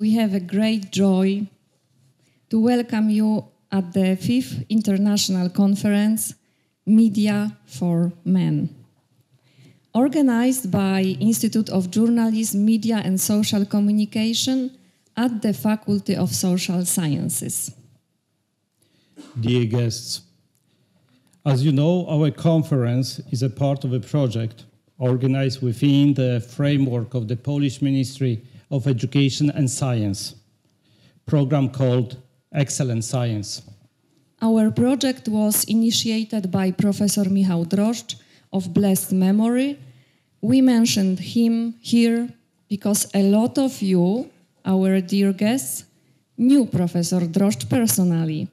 We have a great joy to welcome you at the 5th International Conference, Media for Men, organized by Institute of Journalism, Media and Social Communication at the Faculty of Social Sciences. Dear guests, as you know, our conference is a part of a project organized within the framework of the Polish Ministry of Education and Science, program called Excellent Science. Our project was initiated by Professor Michał Droszcz of blessed memory. We mentioned him here because a lot of you, our dear guests, knew Professor Droszcz personally,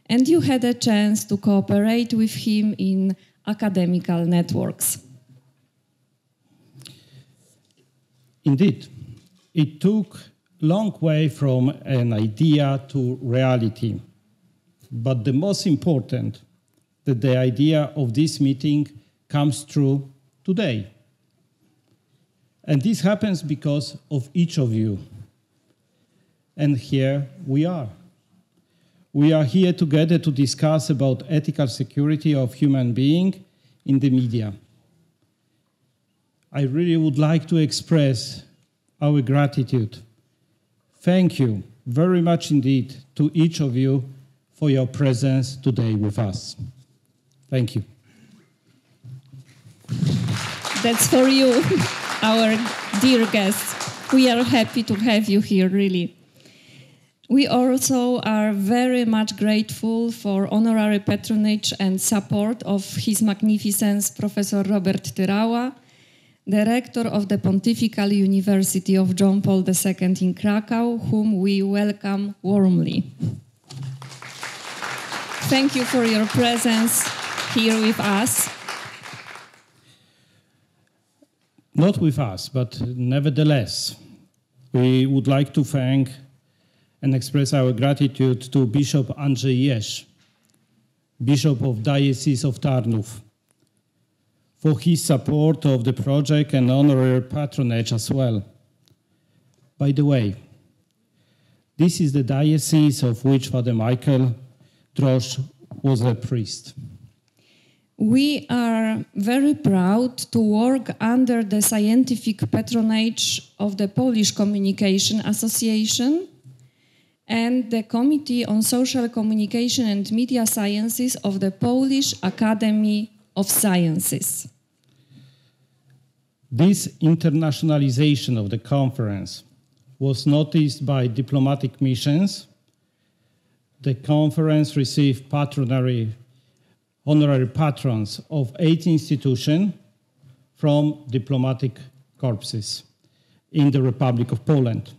and you had a chance to cooperate with him in academical networks. Indeed, it took a long way from an idea to reality. But the most important, that the idea of this meeting comes true today. And this happens because of each of you. And here we are. We are here together to discuss about ethical security of human being in the media. I really would like to express our gratitude. Thank you very much indeed to each of you for your presence today with us. Thank you. That's for you, our dear guests. We are happy to have you here, really. We also are very much grateful for honorary patronage and support of His Magnificence Professor Robert Tyrała, the rector of the Pontifical University of John Paul II in Krakow, whom we welcome warmly. Thank you for your presence here with us. Not with us, but nevertheless, we would like to thank and express our gratitude to Bishop Andrzej Jeż, Bishop of Diocese of Tarnów, for his support of the project and honorary patronage as well. By the way, this is the diocese of which Father Michael Droszcz was a priest. We are very proud to work under the scientific patronage of the Polish Communication Association and the Committee on Social Communication and Media Sciences of the Polish Academy of Sciences. This internationalization of the conference was noticed by diplomatic missions. The conference received honorary patrons of 8 institutions from diplomatic corpses in the Republic of Poland.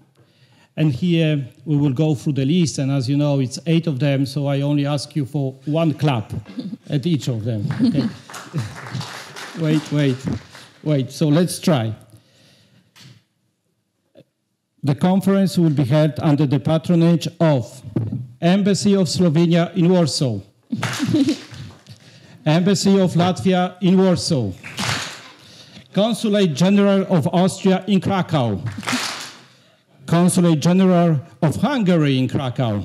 And here we will go through the list, and as you know, it's 8 of them, so I only ask you for one clap at each of them. Okay. Wait, so let's try. The conference will be held under the patronage of Embassy of Slovenia in Warsaw, Embassy of Latvia in Warsaw, Consulate General of Austria in Krakow, Consulate General of Hungary in Krakow,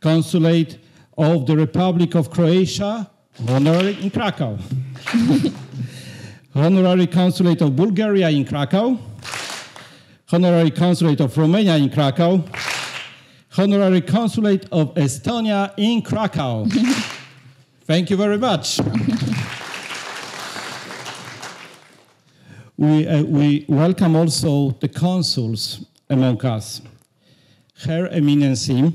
Consulate of the Republic of Croatia, honorary in Krakow, Honorary Consulate of Bulgaria in Krakow, Honorary Consulate of Romania in Krakow, Honorary Consulate of Estonia in Krakow. Thank you very much. We welcome also the consuls among us. Her Eminency,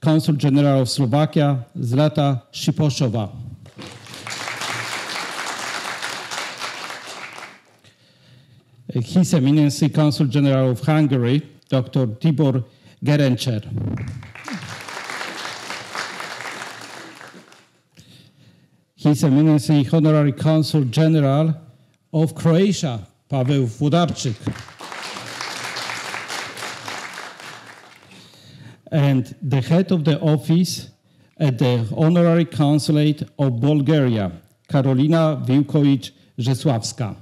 Consul General of Slovakia, Zlata Šipošová. His Eminency, Consul General of Hungary, Dr. Tibor Gerencser. His Eminency, Honorary Consul General of Croatia, Paweł Włodarczyk. And the head of the office at the Honorary Consulate of Bulgaria, Karolina Wiłkowicz-Rzesławska.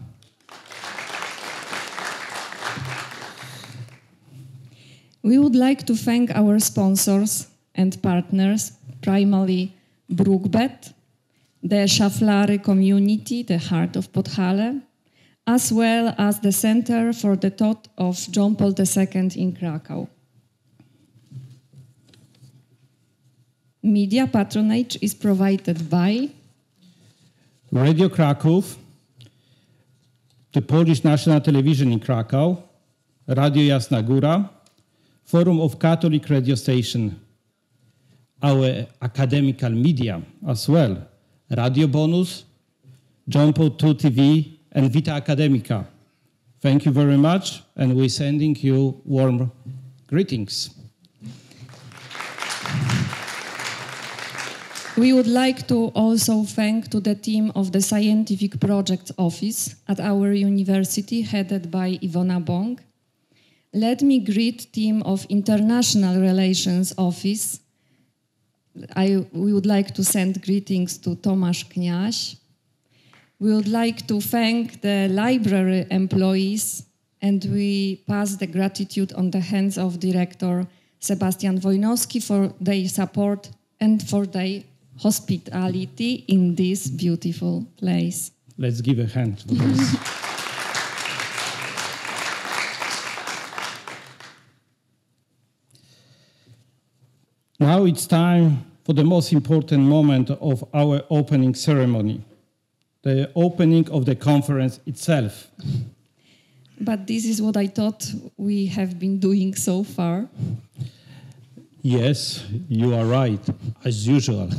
We would like to thank our sponsors and partners, primarily Brookbet, the Szaflary community, the heart of Podhale, as well as the Center for the Thought of John Paul II in Krakow. Media patronage is provided by Radio Kraków, the Polish National Television in Krakow, Radio Jasna Góra, Forum of Catholic Radio Station, our academical media as well, Radio Bonus, John Paul II TV, and Vita Academica. Thank you very much, and we're sending you warm greetings. We would like to also thank to the team of the Scientific Projects Office at our university, headed by Iwona Bąk. Let me greet team of International Relations Office. We would like to send greetings to Tomasz Kniaś. We would like to thank the library employees, and we pass the gratitude on the hands of Director Sebastian Wojnowski for their support and for their hospitality in this beautiful place. Let's give a hand for this. Now it's time for the most important moment of our opening ceremony, the opening of the conference itself. But this is what I thought we have been doing so far. Yes, you are right, as usual.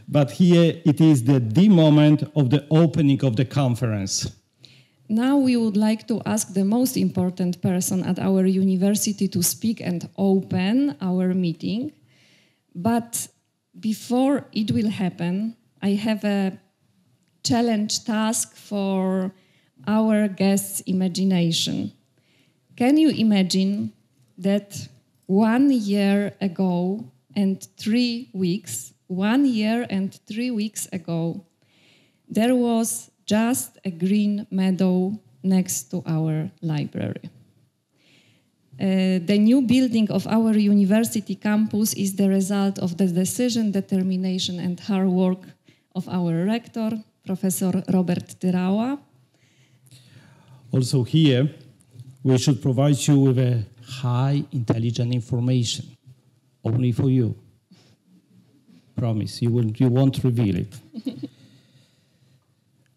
But here it is the moment of the opening of the conference. Now we would like to ask the most important person at our university to speak and open our meeting. But before it will happen, I have a challenge task for our guests' imagination. Can you imagine that 1 year ago and 3 weeks, 1 year and 3 weeks ago, there was just a green meadow next to our library. The new building of our university campus is the result of the decision, determination, and hard work of our rector, Professor Robert Tyrała. Also here, we should provide you with a high intelligent information, only for you. Promise, you won't reveal it.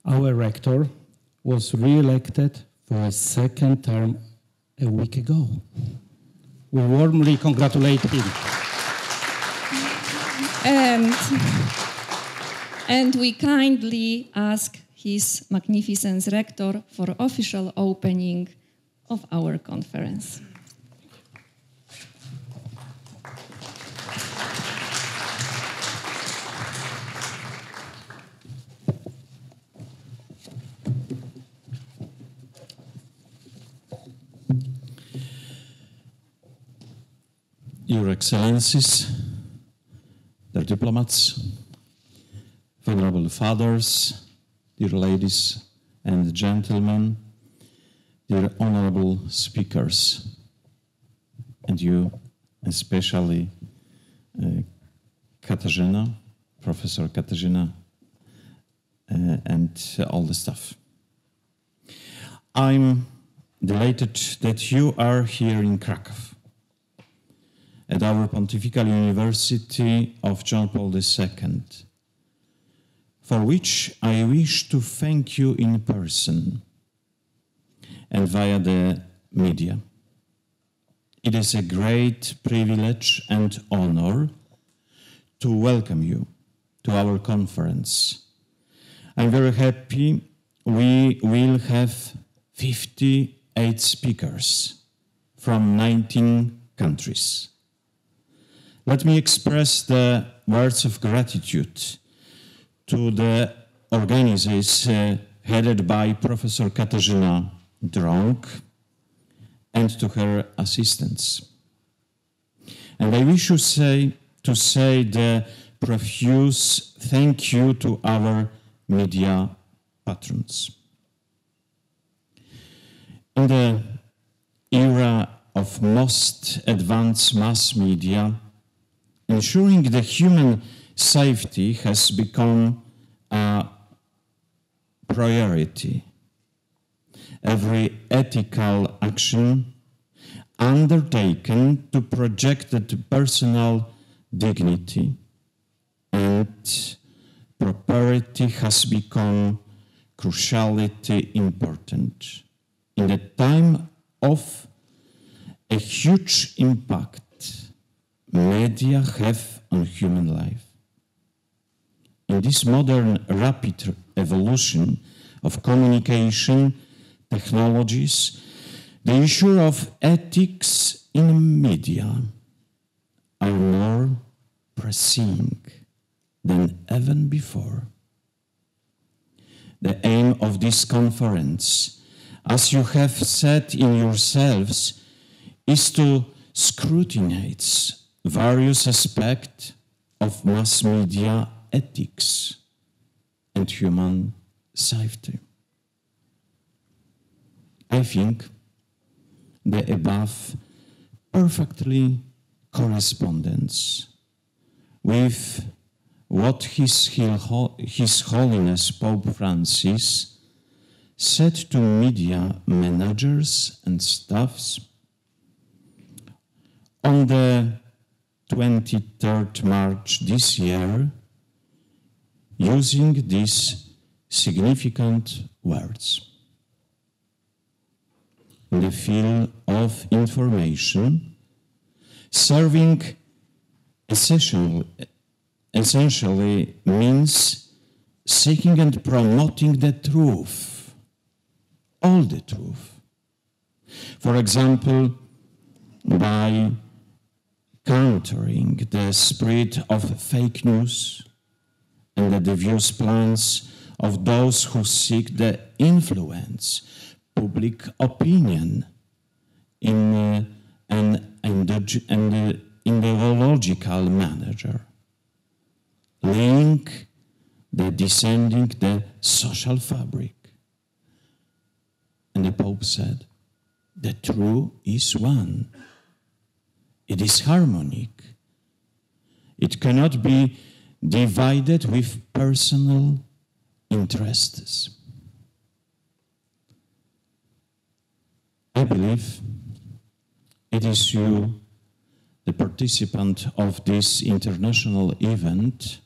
Our rector was re-elected for a second term a week ago. We warmly congratulate him. And we kindly ask His Magnificence Rector for official opening of our conference. Your Excellencies, dear diplomats, venerable fathers, dear ladies and gentlemen, dear honorable speakers, and you, especially Katarzyna, Professor Katarzyna, and all the staff. I'm delighted that you are here in Kraków, at our Pontifical University of John Paul II, for which I wish to thank you in person and via the media. It is a great privilege and honor to welcome you to our conference. I'm very happy we will have 58 speakers from 19 countries. Let me express the words of gratitude to the organizers headed by Professor Katarzyna Drąg and to her assistants. And I wish to say the profuse thank you to our media patrons. In the era of most advanced mass media, ensuring the human safety has become a priority. Every ethical action undertaken to protect the personal dignity and property has become crucially important. In the time of a huge impact media have on human life. In this modern rapid evolution of communication technologies, the issue of ethics in media are more pressing than ever before. The aim of this conference, as you have said in yourselves, is to scrutinize various aspects of mass media ethics and human safety. I think the above perfectly corresponds with what His Holiness Pope Francis said to media managers and staffs on the 23rd March this year, using these significant words. In the field of information, serving essentially means seeking and promoting the truth, all the truth. For example, by countering the spread of fake news and the devious plans of those who seek to influence public opinion in an ideological manner, link the descending the social fabric. And the Pope said, the truth is one. It is harmonic. It cannot be divided with personal interests. I believe it is you, the participant of this international event,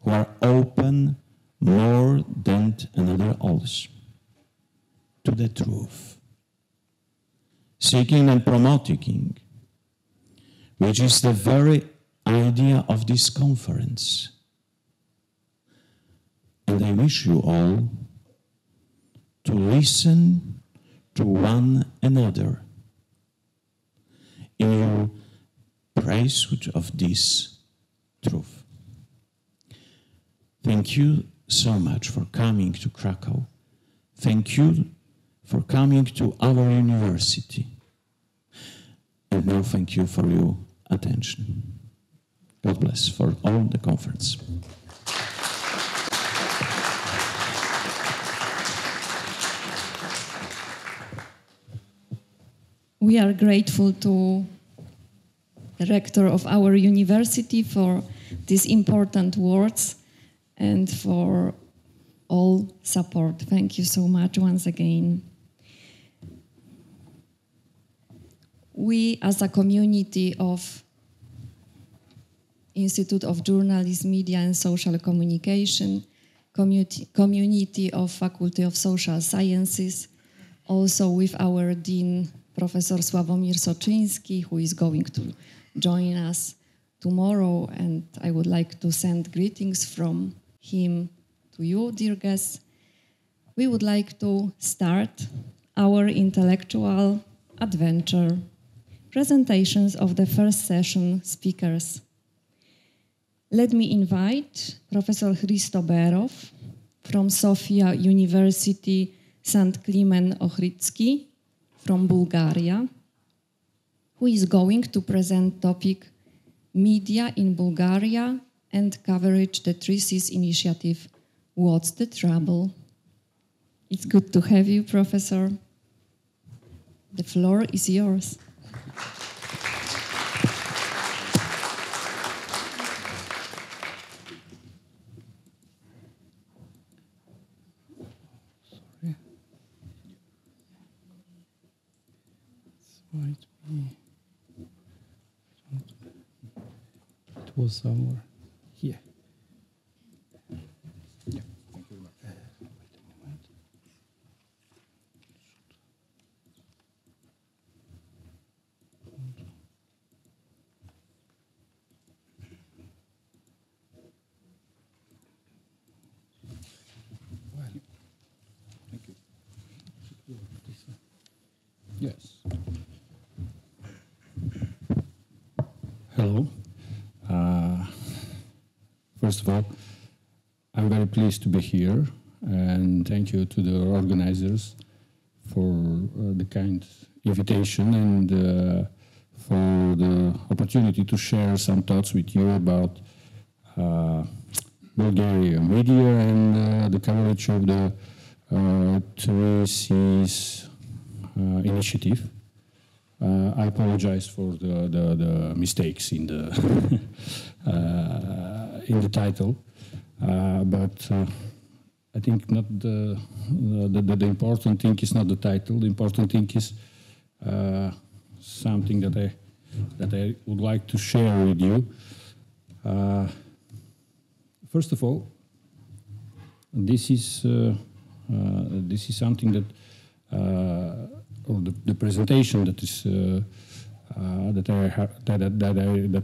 who are open more than another else to the truth, seeking and promoting, which is the very idea of this conference. And I wish you all to listen to one another in your pursuit of this truth. Thank you so much for coming to Krakow. Thank you for coming to our university. And now thank you for your attention. God bless for all the conference. We are grateful to the rector of our university for these important words and for all support. Thank you so much once again. We, as a community of Institute of Journalism, Media and Social Communication, community of Faculty of Social Sciences, also with our Dean, Professor Sławomir Soczyński, who is going to join us tomorrow, and I would like to send greetings from him to you, dear guests. We would like to start our intellectual adventure, presentations of the first session speakers. Let me invite Professor Hristo Berov from Sofia University, St. Klimen Ochrydzki, from Bulgaria, who is going to present topic Media in Bulgaria and coverage the 3Cs initiative, What's the Trouble? It's good to have you, Professor. The floor is yours. Might be. It was somewhere here. Yeah, thank you very much. Wait a moment. Well, thank you. Yes. Hello. First of all, I'm very pleased to be here, and thank you to the organizers for the kind invitation and for the opportunity to share some thoughts with you about Bulgaria media and the coverage of the 3Cs initiative. I apologize for the mistakes in the title, but I think not the important thing is not the title. The important thing is something that I would like to share with you. First of all, this is something that. Or the presentation that is that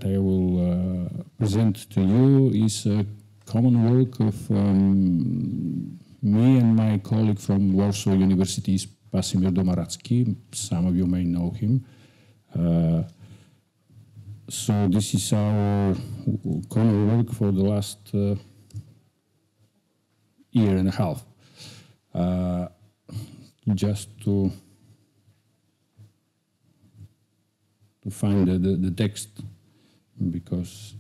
I will present to you is a common work of me and my colleague from Warsaw University, Pasimir Domaracki. Some of you may know him. So this is our common work for the last year and a half. Just to find the text, because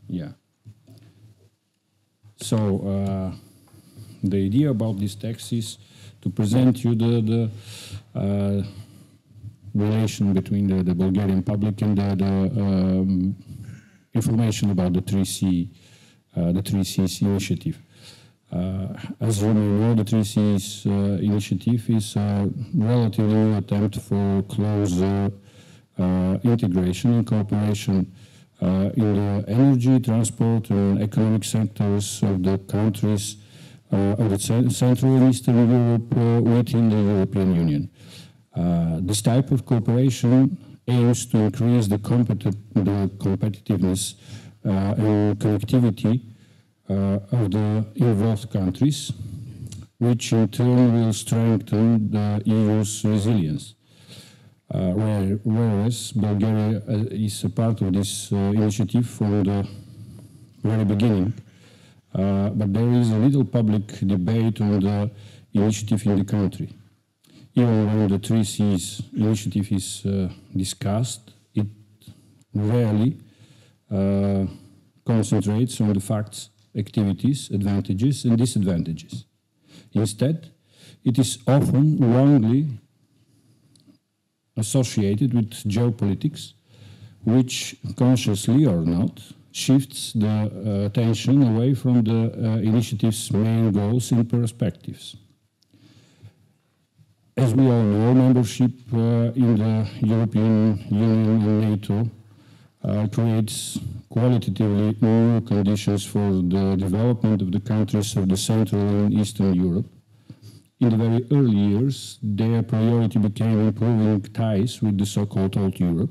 yeah. So the idea about this text is to present you the relation between the Bulgarian public and the information about the 3Cs initiative. As you may know, the 3Cs initiative is a relatively new attempt for closer integration and cooperation in the energy, transport, and economic sectors of the countries of the Central and Eastern Europe within the European Union. This type of cooperation aims to increase the competitiveness and connectivity of the involved countries, which in turn will strengthen the EU's resilience. Whereas Bulgaria is a part of this initiative from the very beginning, but there is a little public debate on the initiative in the country. Even when the 3Cs initiative is discussed, it rarely concentrates on the facts, activities, advantages, and disadvantages. Instead, it is often wrongly associated with geopolitics, which, consciously or not, shifts the attention away from the initiative's main goals and perspectives. As we all know, membership in the European Union and NATO creates qualitatively new conditions for the development of the countries of the Central and Eastern Europe. In the very early years, their priority became improving ties with the so-called Old Europe.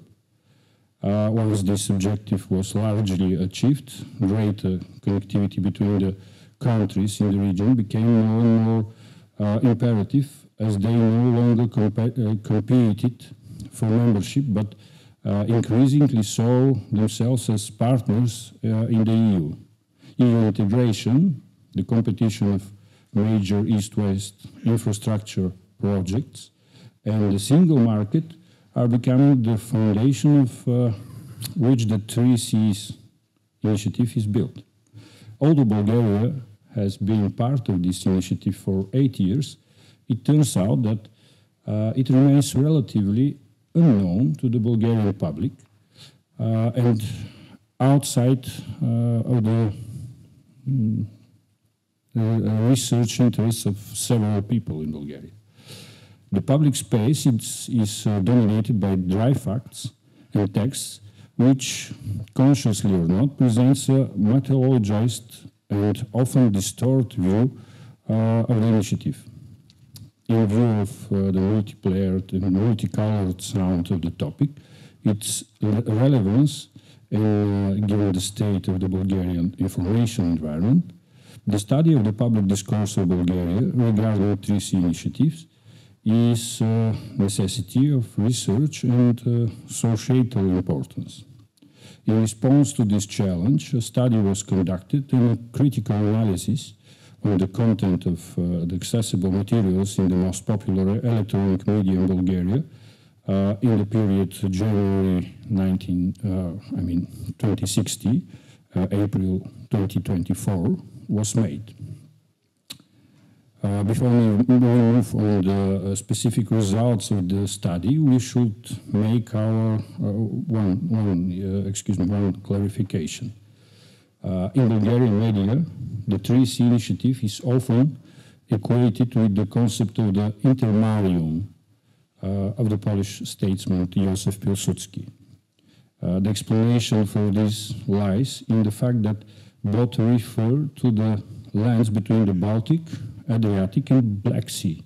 Once this objective was largely achieved, greater connectivity between the countries in the region became more and more imperative, as they no longer competed for membership, but increasingly saw themselves as partners in the EU. EU integration, the competition of major East-West infrastructure projects, and the single market are becoming the foundation of which the 3Cs initiative is built. Although Bulgaria has been part of this initiative for 8 years, it turns out that it remains relatively unknown to the Bulgarian public and outside of the research interests of several people in Bulgaria. The public space is dominated by dry facts and texts which, consciously or not, presents a mythologized and often distorted view of the initiative. In view of the multi-layered and multicolored sound of the topic, its relevance, given the state of the Bulgarian information environment, the study of the public discourse of Bulgaria regarding 3C initiatives is a necessity of research and societal importance. In response to this challenge, a study was conducted and a critical analysis on the content of the accessible materials in the most popular electronic media in Bulgaria in the period January 2060, April 2024 was made. Before we move on the specific results of the study, we should make our one clarification. In Bulgarian media, the 3C initiative is often equated with the concept of the intermarium of the Polish statesman Józef Piłsudski. The explanation for this lies in the fact that both refer to the lands between the Baltic, Adriatic and Black Sea.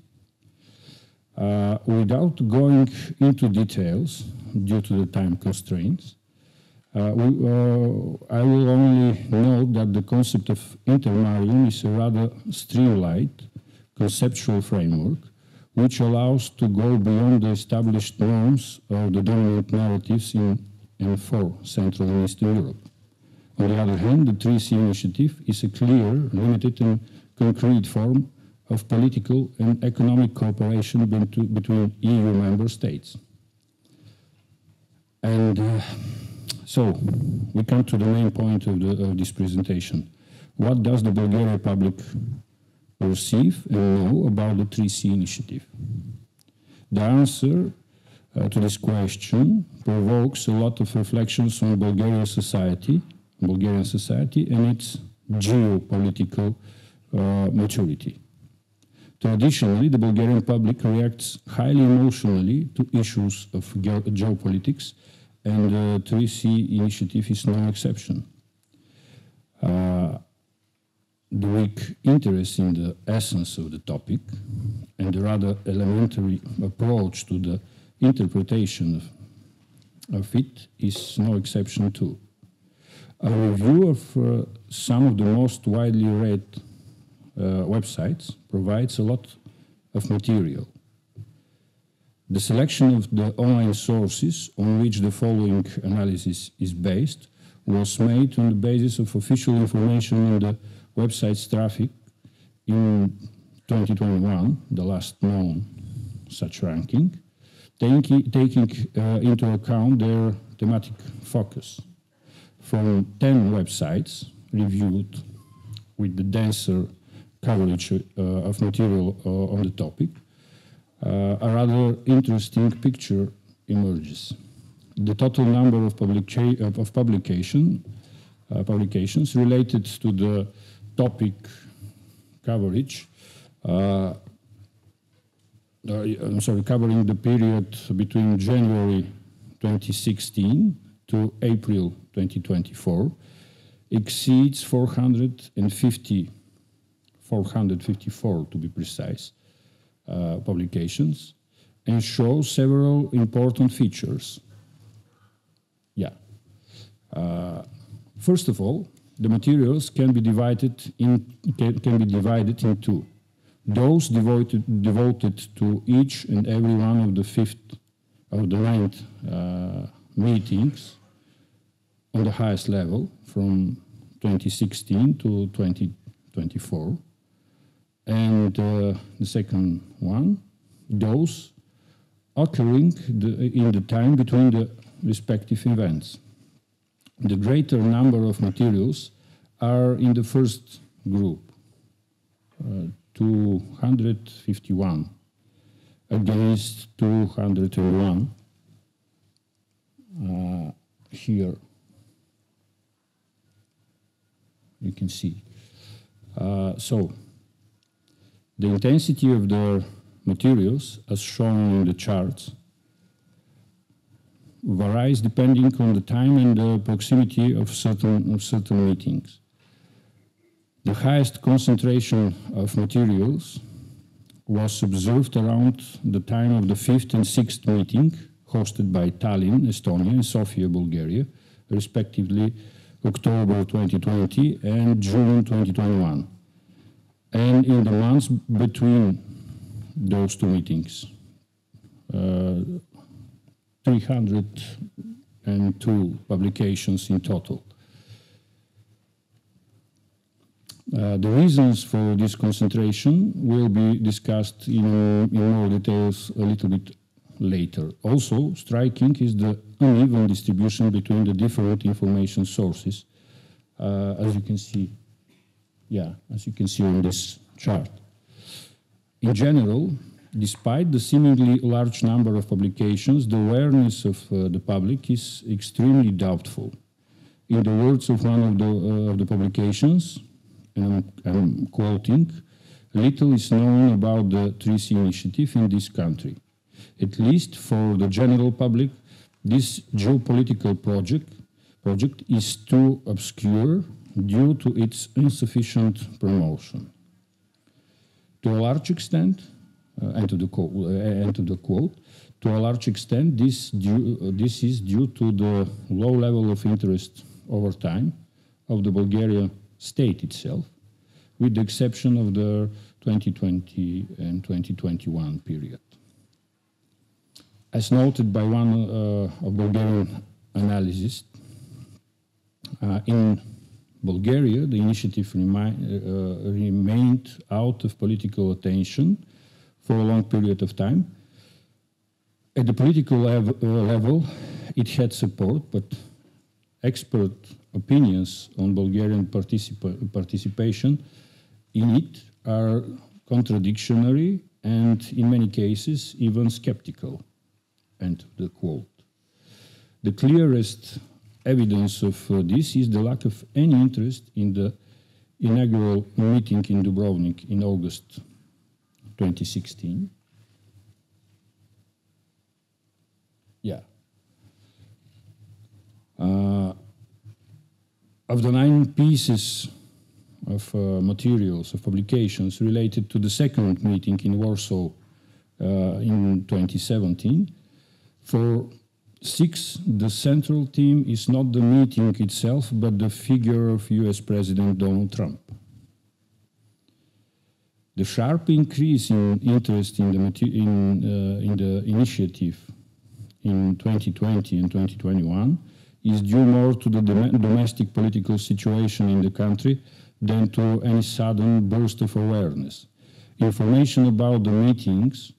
Without going into details, due to the time constraints, I will only note that the concept of intermarium is a rather streamlined conceptual framework which allows to go beyond the established norms of the dominant narratives in and for Central and Eastern Europe. On the other hand, the 3C initiative is a clear, limited and concrete form of political and economic cooperation between EU member states. And so we come to the main point of this presentation. What does the Bulgarian public perceive and know about the 3C initiative? The answer to this question provokes a lot of reflections on Bulgarian society and its geopolitical maturity. Traditionally, the Bulgarian public reacts highly emotionally to issues of geopolitics, and the 3C initiative is no exception. The weak interest in the essence of the topic and the rather elementary approach to the interpretation of it is no exception too. A review of some of the most widely read websites provides a lot of material. The selection of the online sources on which the following analysis is based was made on the basis of official information in the website's traffic in 2021, the last known such ranking, taking into account their thematic focus. From 10 websites reviewed with the denser coverage of material on the topic, a rather interesting picture emerges. The total number of publications related to the topic coverage, covering the period between January 2016 to April 2024, exceeds 454 to be precise, publications, and shows several important features. First of all, the materials can be divided in two. Those devoted to each and every one of the 9 meetings on the highest level from 2016 to 2024. And the second one, those occurring in the time between the respective events. The greater number of materials are in the first group, 251 against 201 here. You can see. So the intensity of the materials, as shown in the charts, varies depending on the time and the proximity of certain meetings. The highest concentration of materials was observed around the time of the 5th and 6th meeting, hosted by Tallinn, Estonia, and Sofia, Bulgaria, respectively October 2020 and June 2021, and in the months between those two meetings, 302 publications in total. The reasons for this concentration will be discussed in more details a little bit later. Also, striking is the uneven distribution between the different information sources, as you can see, on this chart. In general, despite the seemingly large number of publications, the awareness of the public is extremely doubtful. In the words of one of the publications, and I'm quoting, "Little is known about the 3C initiative in this country. At least for the general public, this geopolitical project is too obscure due to its insufficient promotion." To a large extent, and to the quote, to a large extent, this is due to the low level of interest over time of the Bulgarian state itself, with the exception of the 2020 and 2021 period. As noted by one of Bulgarian analysts, in Bulgaria, the initiative remained out of political attention for a long period of time. At the political level, it had support, but expert opinions on Bulgarian participation in it are contradictory and, in many cases, even skeptical. End of the quote. The clearest evidence of this is the lack of any interest in the inaugural meeting in Dubrovnik in August 2016. Of the 9 pieces of materials, of publications related to the second meeting in Warsaw in 2017, for 6, the central theme is not the meeting itself, but the figure of US President Donald Trump. The sharp increase in interest in the initiative in 2020 and 2021 is due more to the domestic political situation in the country than to any sudden burst of awareness. Information about the meetings,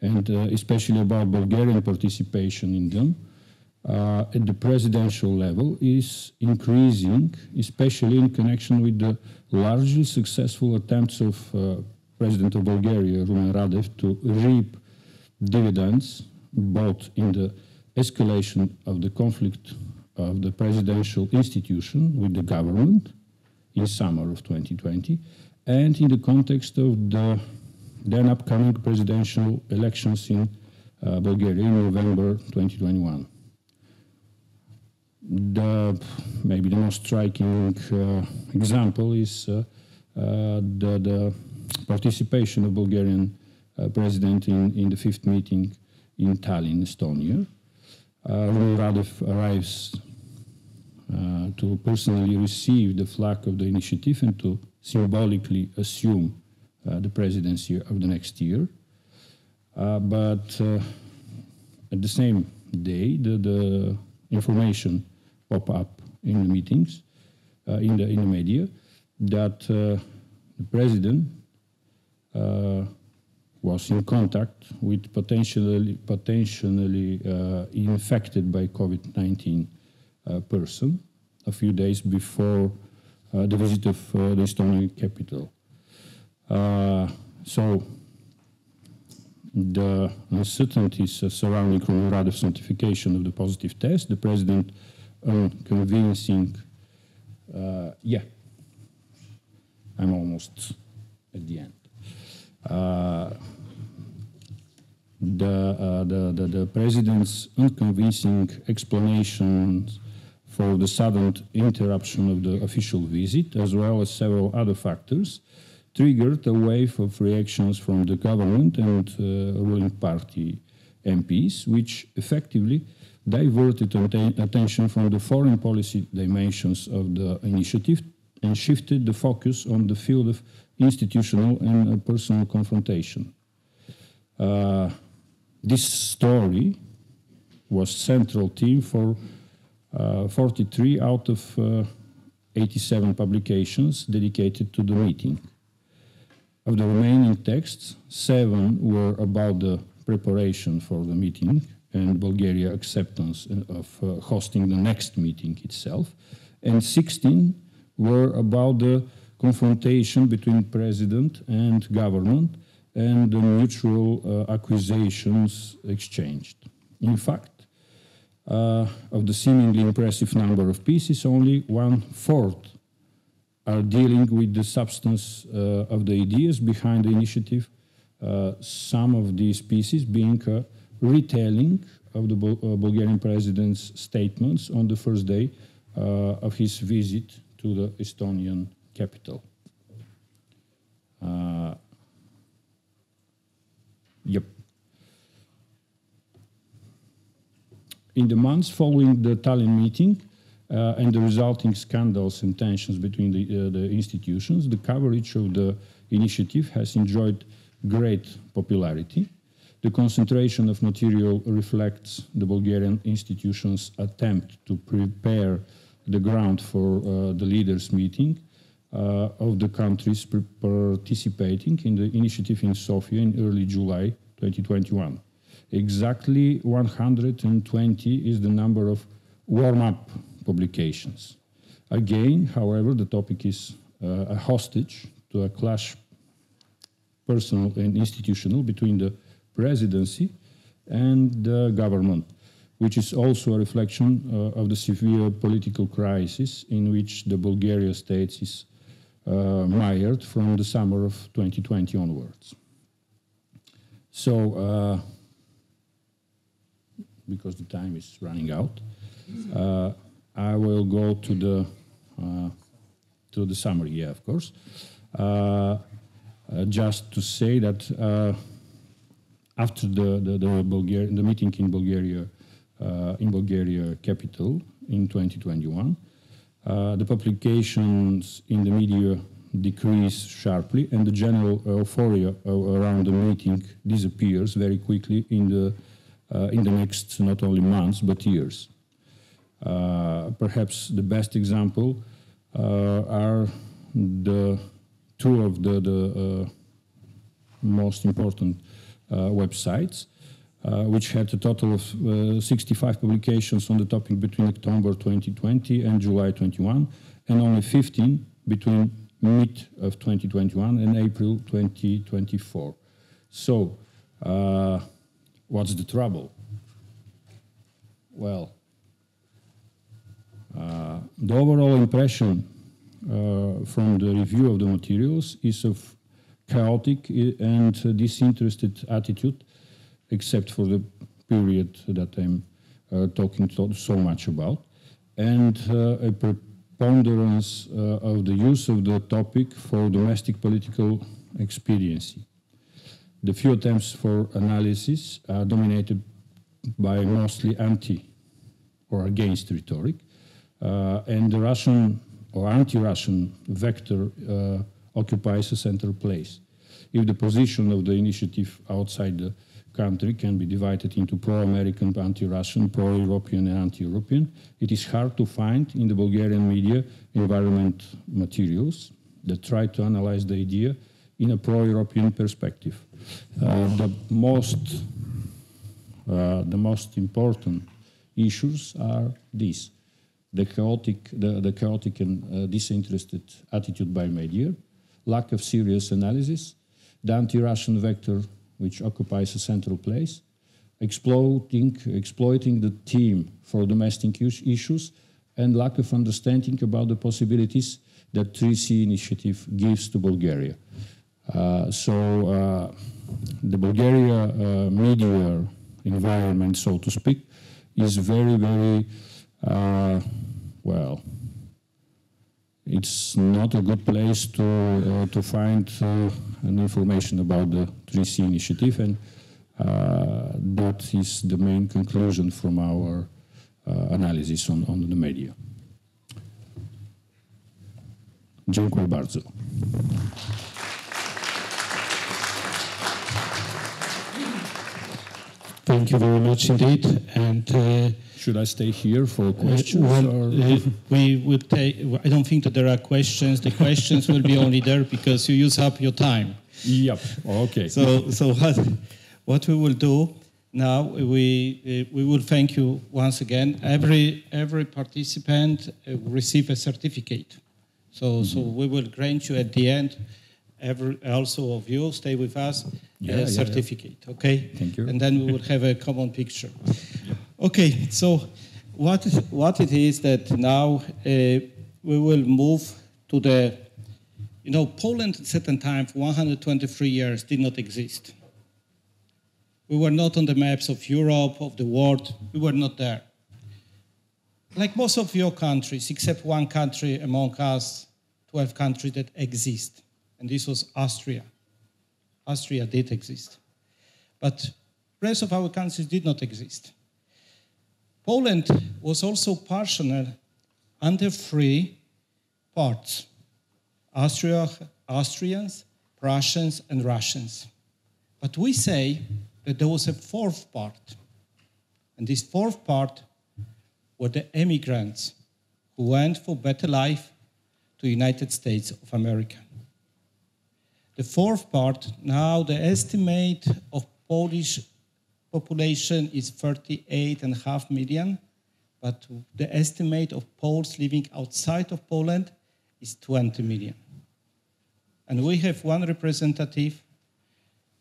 and especially about Bulgarian participation in them, at the presidential level is increasing, especially in connection with the largely successful attempts of President of Bulgaria, Rumen Radev, to reap dividends both in the escalation of the conflict of the presidential institution with the government in summer of 2020, and in the context of the then upcoming presidential elections in Bulgaria in November 2021. Maybe the most striking example is the participation of Bulgarian president in the 5th meeting in Tallinn, Estonia. Rumen Radev arrives to personally receive the flag of the initiative and to symbolically assume the presidency of the next year. But at the same day, the information pop up in the meetings, in the media, that the president was in contact with potentially infected by COVID-19 person a few days before the visit of the Estonian capital. So the uncertainties surrounding Radev's certification of the positive test, the president convincing, yeah, I'm almost at the end. The president's unconvincing explanations for the sudden interruption of the official visit, as well as several other factors, triggered a wave of reactions from the government and ruling party MPs, which effectively diverted attention from the foreign policy dimensions of the initiative and shifted the focus on the field of institutional and personal confrontation. This story was central theme for 43 out of 87 publications dedicated to the meeting. Of the remaining texts, 7 were about the preparation for the meeting and Bulgaria's acceptance of hosting the next meeting itself, and 16 were about the confrontation between president and government and the mutual accusations exchanged. In fact, of the seemingly impressive number of pieces, only 1/4 are dealing with the substance of the ideas behind the initiative, some of these pieces being a retelling of the Bulgarian president's statements on the first day of his visit to the Estonian capital. Yep. In the months following the Tallinn meeting and the resulting scandals and tensions between the institutions, the coverage of the initiative has enjoyed great popularity. The concentration of material reflects the Bulgarian institutions' attempt to prepare the ground for the leaders' meeting of the countries participating in the initiative in Sofia in early July 2021. Exactly 120 is the number of warm-up publications. Again, however, the topic is a hostage to a clash, personal and institutional, between the presidency and the government, which is also a reflection of the severe political crisis in which the Bulgaria state is mired from the summer of 2020 onwards. So, because the time is running out, I will go to the summary, yeah, of course. Just to say that after the meeting in Bulgaria capital in 2021, the publications in the media decreased sharply, and the general euphoria around the meeting disappears very quickly in the next not only months but years. Perhaps the best example are the two of the most important websites, which had a total of 65 publications on the topic between October 2020 and July 21, and only 15 between mid of 2021 and April 2024. So, what's the trouble? Well, the overall impression from the review of the materials is of chaotic and disinterested attitude, except for the period that I'm talking so much about, and a preponderance of the use of the topic for domestic political expediency. The few attempts for analysis are dominated by mostly anti or against rhetoric, and the Russian or anti-Russian vector occupies a central place. If the position of the initiative outside the country can be divided into pro-American, anti-Russian, pro-European and anti-European, it is hard to find in the Bulgarian media environment materials that try to analyze the idea in a pro-European perspective. The most important issues are these: the chaotic and disinterested attitude by media, lack of serious analysis, the anti-Russian vector, which occupies a central place, exploiting the theme for domestic issues, and lack of understanding about the possibilities that 3C initiative gives to Bulgaria. The Bulgaria media environment, so to speak, is very, very, well, it's not a good place to find an information about the 3C initiative, and that is the main conclusion from our analysis on the media. Dziękuję bardzo. Thank you very much indeed. And should I stay here for questions? We would take. I don't think that there are questions. The questions will be only there because you use up your time. Yep. Okay. So what we will do now? We will thank you once again. Every participant receive a certificate. So we will grant you at the end. Also of you stay with us. Certificate, okay? Thank you. And then we will have a common picture. Okay, so what it is that now we will move to the, Poland at a certain time for 123 years did not exist. We were not on the maps of Europe, of the world. We were not there. Like most of your countries, except one country among us, 12 countries that exist. And this was Austria. Austria did exist. But the rest of our countries did not exist. Poland was also partially under three parts. Austrians, Prussians, and Russians. But we say that there was a fourth part. And this fourth part were the immigrants who went for better life to the United States of America. The fourth part, now the estimate of Polish population is 38.5 million, but the estimate of Poles living outside of Poland is 20 million. And we have one representative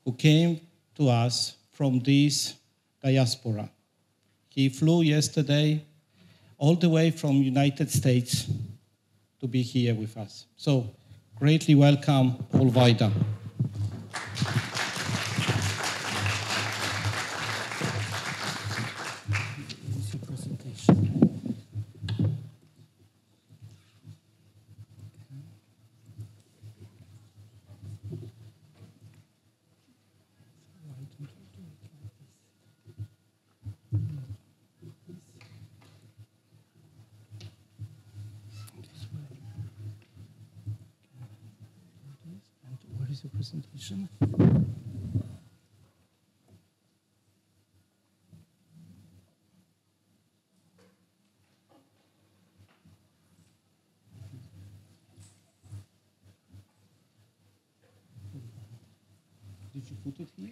who came to us from this diaspora. He flew yesterday all the way from United States to be here with us. So, greatly welcome, Paul Wajda. Your presentation. Did you put it here?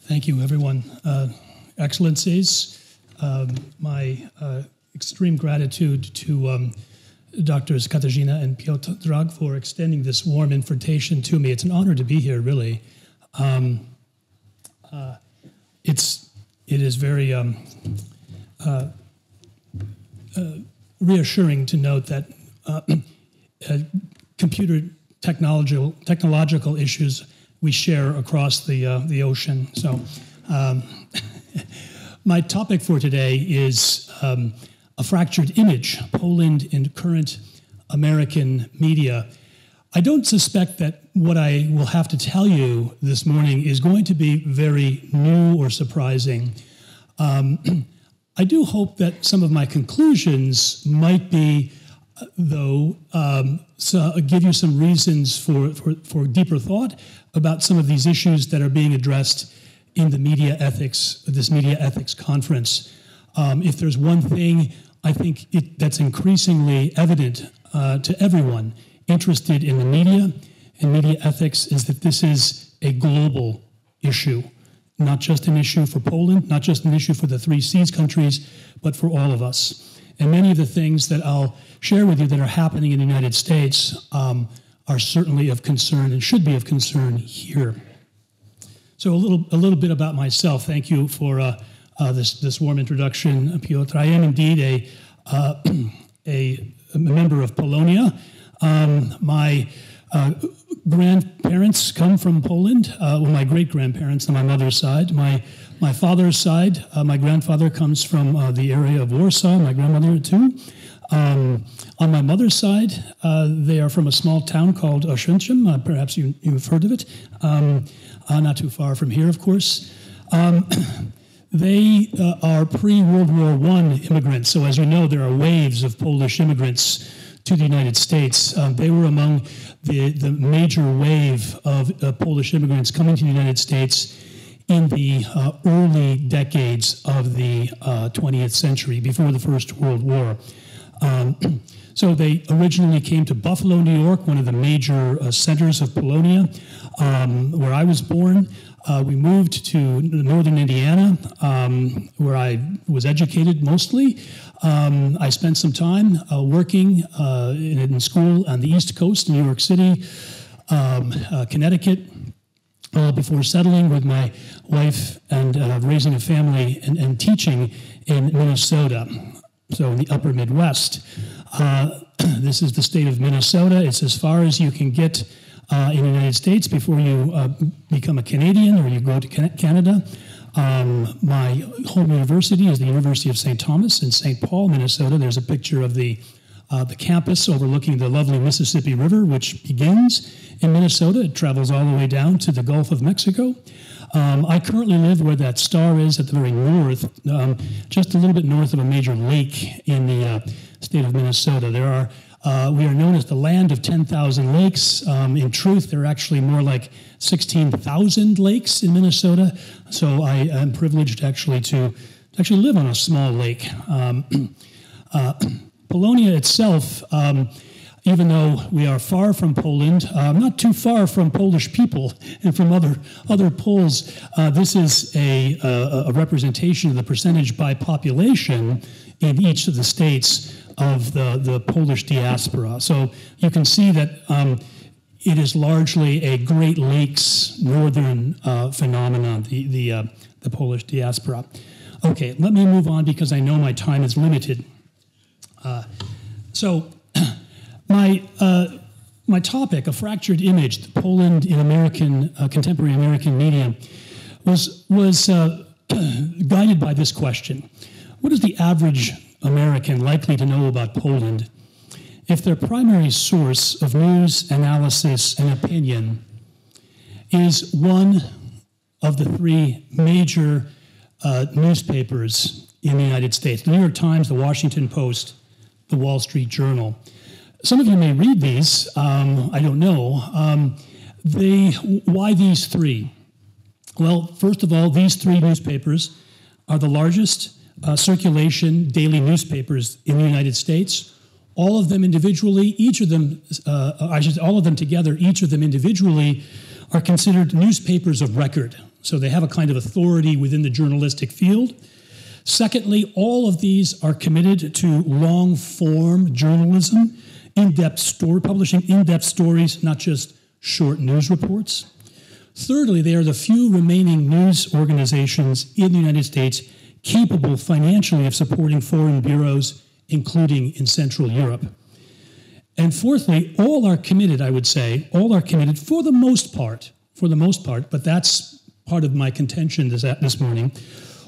Thank you, everyone. Excellencies, my extreme gratitude to Drs. Katarzyna and Piotr Drag for extending this warm invitation to me. It's an honor to be here, really. It is very reassuring to note that computer technological issues we share across the ocean. So my topic for today is a fractured image, Poland in current American media. I don't suspect that what I will have to tell you this morning is going to be very new or surprising. I do hope that some of my conclusions might be, though, give you some reasons for deeper thought about some of these issues that are being addressed in the this media ethics conference. If there's one thing I think that's increasingly evident to everyone interested in the media and media ethics is that this is a global issue, not just an issue for Poland, not just an issue for the 3 Seas countries, but for all of us. And many of the things that I'll share with you that are happening in the United States are certainly of concern and should be of concern here. So a little bit about myself. Thank you for this warm introduction, Piotr. I am indeed a member of Polonia. My grandparents come from Poland, my great-grandparents on my mother's side. My father's side, my grandfather comes from the area of Warsaw, my grandmother too. On my mother's side, they are from a small town called Oświęcim. Perhaps you've heard of it. Not too far from here, of course. They are pre-World War I immigrants. So as you know, there are waves of Polish immigrants to the United States. They were among the major wave of Polish immigrants coming to the United States in the early decades of the 20th century, before the First World War. So they originally came to Buffalo, New York, one of the major centers of Polonia, where I was born. We moved to northern Indiana, where I was educated mostly. I spent some time working in school on the East Coast, New York City, Connecticut, before settling with my wife and raising a family and teaching in Minnesota, so in the upper Midwest. This is the state of Minnesota. It's as far as you can get in the United States before you become a Canadian or you go to Canada. My home university is the University of St. Thomas in St. Paul, Minnesota. There's a picture of the campus overlooking the lovely Mississippi River, which begins in Minnesota. It travels all the way down to the Gulf of Mexico. I currently live where that star is at the very north, just a little bit north of a major lake in the state of Minnesota. We are known as the land of 10,000 lakes. In truth, there are actually more like 16,000 lakes in Minnesota. So I am privileged actually to live on a small lake. Polonia itself, even though we are far from Poland, not too far from Polish people and from other Poles, this is a representation of the percentage by population in each of the states of the Polish diaspora. So you can see that it is largely a Great Lakes northern phenomenon, the Polish diaspora. Okay, let me move on because I know my time is limited. So my topic, a fractured image, Poland in contemporary American media, was guided by this question: what is the average American likely to know about Poland if their primary source of news, analysis, and opinion is one of the 3 major newspapers in the United States? The New York Times, the Washington Post, the Wall Street Journal. Some of you may read these, I don't know. Why these 3? Well, first of all, these 3 newspapers are the largest circulation daily newspapers in the United States. All of them individually, all of them together, each of them individually are considered newspapers of record. So they have a kind of authority within the journalistic field. Secondly, all of these are committed to long-form journalism, publishing in-depth stories, not just short news reports. Thirdly, they are the few remaining news organizations in the United States capable financially of supporting foreign bureaus, including in Central Europe. And fourthly, all are committed, I would say, all are committed for the most part, but that's part of my contention this morning.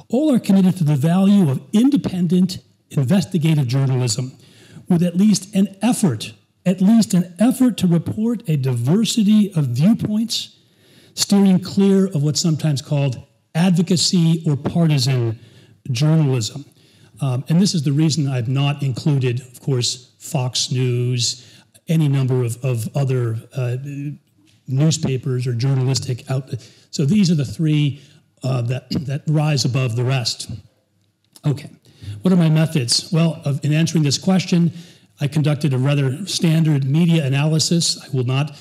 All are committed to the value of independent investigative journalism with at least an effort to report a diversity of viewpoints, steering clear of what's sometimes called advocacy or partisan journalism. And this is the reason I've not included, of course, Fox News, any number of other newspapers or journalistic outlets. So these are the three that rise above the rest. Okay, what are my methods? Well, in answering this question, I conducted a rather standard media analysis. I will not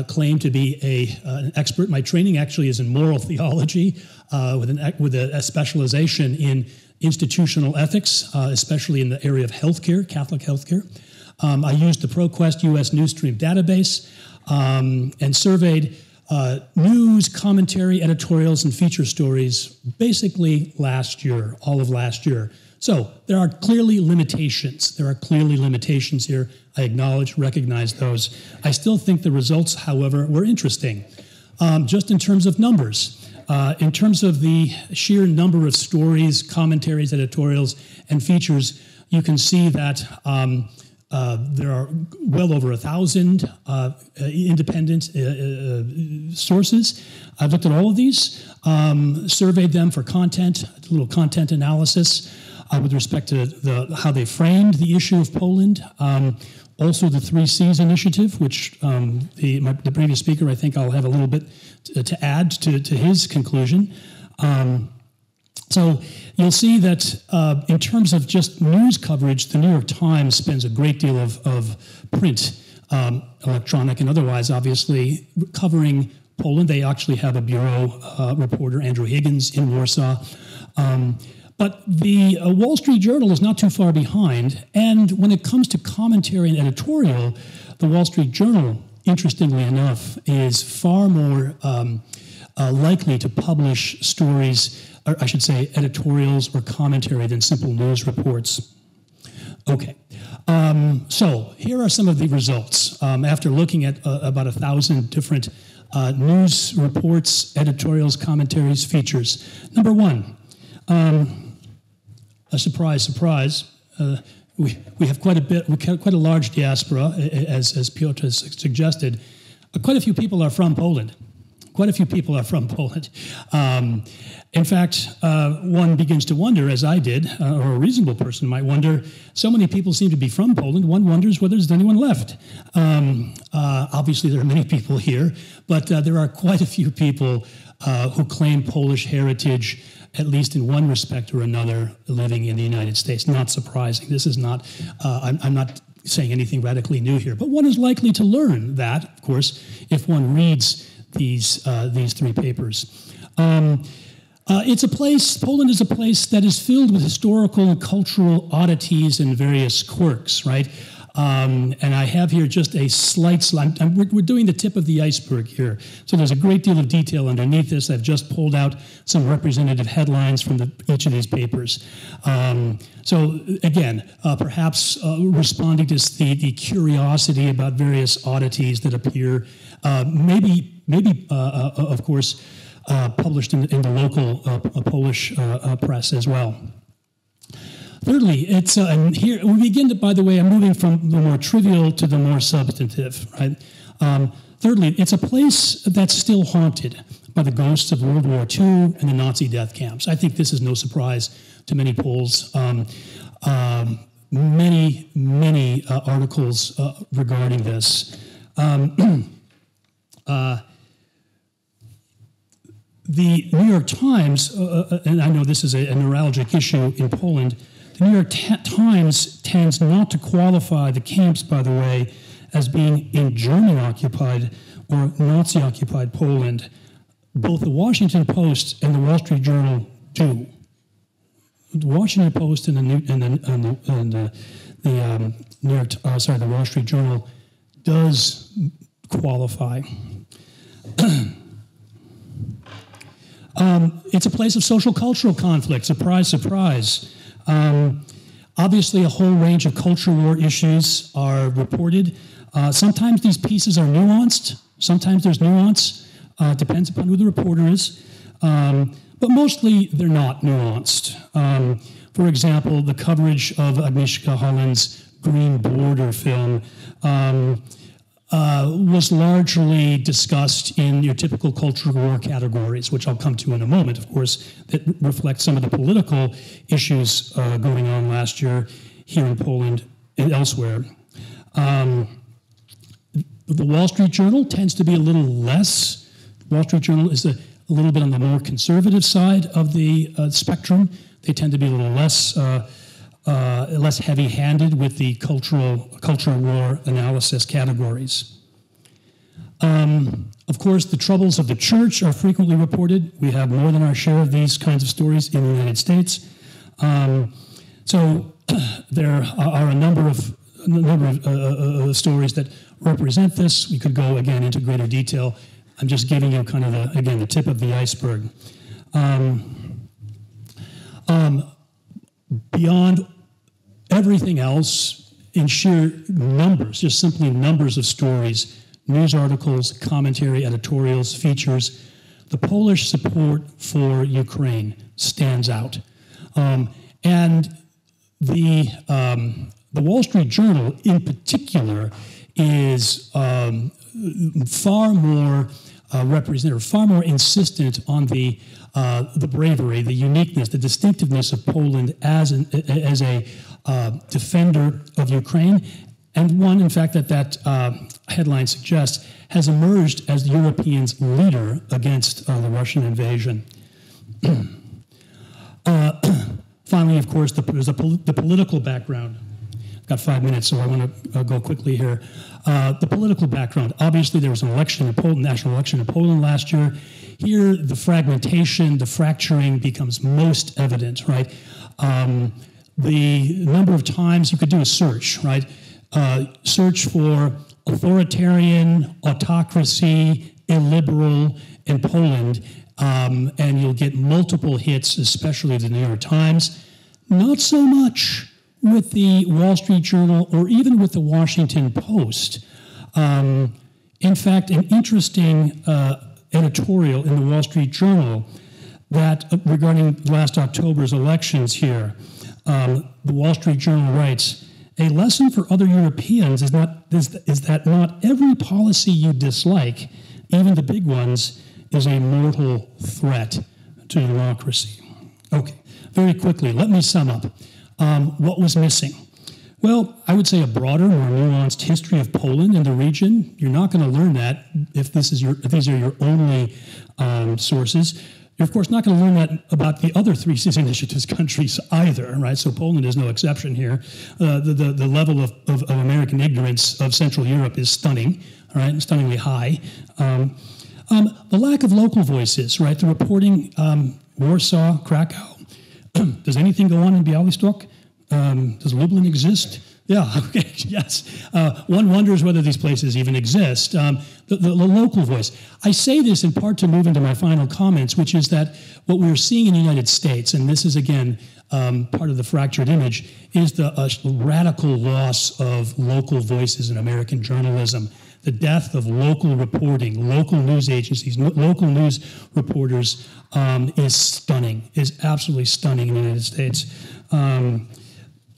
claim to be an expert. My training actually is in moral theology with a specialization in institutional ethics, especially in the area of healthcare, Catholic healthcare. I used the ProQuest US Newsstream database and surveyed news, commentary, editorials, and feature stories basically all of last year. So there are clearly limitations. Here. I recognize those. I still think the results, however, were interesting. Just in terms of numbers, in terms of the sheer number of stories, commentaries, editorials, and features, you can see that there are well over 1,000 independent sources. I've looked at all of these, surveyed them for content, a little content analysis with respect to how they framed the issue of Poland. Also the 3 Cs initiative, which the previous speaker, I think I'll have a little bit to add to his conclusion. So you'll see that in terms of just news coverage, the New York Times spends a great deal of print, electronic and otherwise, obviously, covering Poland. They actually have a bureau reporter, Andrew Higgins, in Warsaw. But the Wall Street Journal is not too far behind. And when it comes to commentary and editorial, the Wall Street Journal, interestingly enough, is far more likely to publish stories, or I should say editorials or commentary, than simple news reports. Okay, so here are some of the results. After looking at about 1,000 different news reports, editorials, commentaries, features. Number one, a surprise, we have quite a large diaspora, as Piotr has suggested. Quite a few people are from Poland. In fact, one begins to wonder, as I did, or a reasonable person might wonder, so many people seem to be from Poland, one wonders whether there's anyone left. Obviously, there are many people here, but there are quite a few people who claim Polish heritage, at least in one respect or another, living in the United States. Not surprising. This is not, I'm not saying anything radically new here, but one is likely to learn that, of course, if one reads these 3 papers. Poland is a place that is filled with historical and cultural oddities and various quirks, right? And I have here just a slight slide. We're doing the tip of the iceberg here. So there's a great deal of detail underneath this. I've just pulled out some representative headlines from each of these papers. So again, perhaps responding to the curiosity about various oddities that appear, maybe of course, published in the local Polish press as well. Thirdly, it's and here we begin to, by the way, I'm moving from the more trivial to the more substantive, right? Thirdly, it's a place that's still haunted by the ghosts of World War II and the Nazi death camps. I think this is no surprise to many Poles. Many articles regarding this. The New York Times, and I know this is a neuralgic issue in Poland, the New York Times tends not to qualify the camps, by the way, as being in German-occupied or Nazi-occupied Poland. Both the Washington Post and the Wall Street Journal do. The Washington Post and the Wall Street Journal does qualify. It's a place of social cultural conflict. Surprise, surprise. Obviously, a whole range of culture war issues are reported. Sometimes these pieces are nuanced. Sometimes there's nuance. Depends upon who the reporter is. But mostly they're not nuanced. For example, the coverage of Agnieszka Holland's Green Border film was largely discussed in your typical cultural war categories, which I'll come to in a moment, of course, that reflect some of the political issues going on last year here in Poland and elsewhere. The Wall Street Journal tends to be a little less. Wall Street Journal is a little bit on the more conservative side of the spectrum. They tend to be a little less heavy-handed with the cultural war analysis categories. Of course, the troubles of the church are frequently reported. We have more than our share of these kinds of stories in the United States. So there are a number of stories that represent this. We could go again into greater detail. I'm just giving you kind of the tip of the iceberg. Beyond everything else, in sheer numbers, just simply numbers of stories, news articles, commentary, editorials, features, the Polish support for Ukraine stands out. And the Wall Street Journal, in particular, is far more representative, far more insistent on the bravery, the uniqueness, the distinctiveness of Poland as a defender of Ukraine, and one, in fact, that headline suggests has emerged as the Europeans' leader against the Russian invasion. Finally, of course, there's the political background. I've got 5 minutes, so I want to go quickly here. The political background. Obviously, there was an election in Poland, national election in Poland last year. Here, the fragmentation, the fracturing becomes most evident, right? The number of times you could do a search, right? Search for authoritarian, autocracy, illiberal in Poland, and you'll get multiple hits, especially the New York Times. Not so much with the Wall Street Journal or even with the Washington Post. In fact, an interesting editorial in the Wall Street Journal that regarding last October's elections here, the Wall Street Journal writes, "A lesson for other Europeans is that not every policy you dislike, even the big ones, is a mortal threat to democracy." Okay, very quickly, let me sum up. What was missing? Well, I would say a broader, more nuanced history of Poland and the region. You're not going to learn that if these are your only sources. You're, of course, not going to learn that about the other Three Seas Initiatives countries either, right? So Poland is no exception here. The level of American ignorance of Central Europe is stunning, all right, stunningly high. The lack of local voices, right? The reporting, Warsaw, Krakow. Does anything go on in Białystok? Does Lublin exist? Yeah, okay, yes. One wonders whether these places even exist. The local voice. I say this in part to move into my final comments, which is that what we're seeing in the United States, and this is, again, part of the fractured image, is the radical loss of local voices in American journalism. The death of local reporting, local news agencies, local news reporters is stunning, is absolutely stunning in the United States.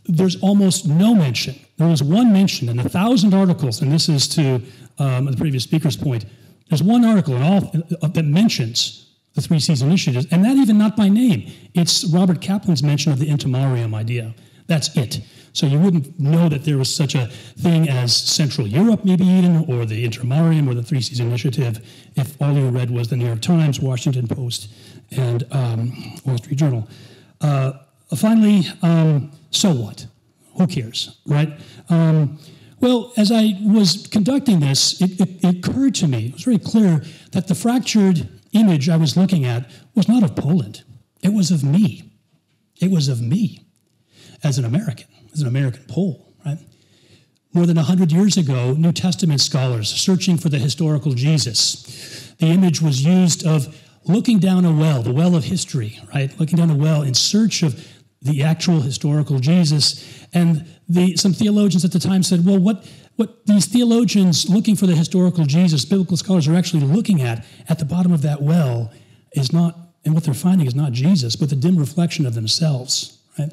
There's almost no mention. There was one mention in 1,000 articles, and this is to the previous speaker's point. There's one article in all that mentions the Three Seas Initiatives, and that even not by name. It's Robert Kaplan's mention of the intermarium idea. That's it. So you wouldn't know that there was such a thing as Central Europe, maybe even, or the intermarium, or the Three Seas Initiative, if all you read was the New York Times, Washington Post, and Wall Street Journal. Finally, so what? Who cares, right? Well, as I was conducting this, it occurred to me, it was very clear that the fractured image I was looking at was not of Poland. It was of me. It was of me as an American Pole, right? More than 100 years ago, New Testament scholars searching for the historical Jesus, the image was used of looking down a well, the well of history, right? Looking down a well in search of the actual historical Jesus. And some theologians at the time said, well, what these theologians looking for the historical Jesus, biblical scholars, are actually looking at the bottom of that well is not, and what they're finding is not Jesus, but the dim reflection of themselves, right?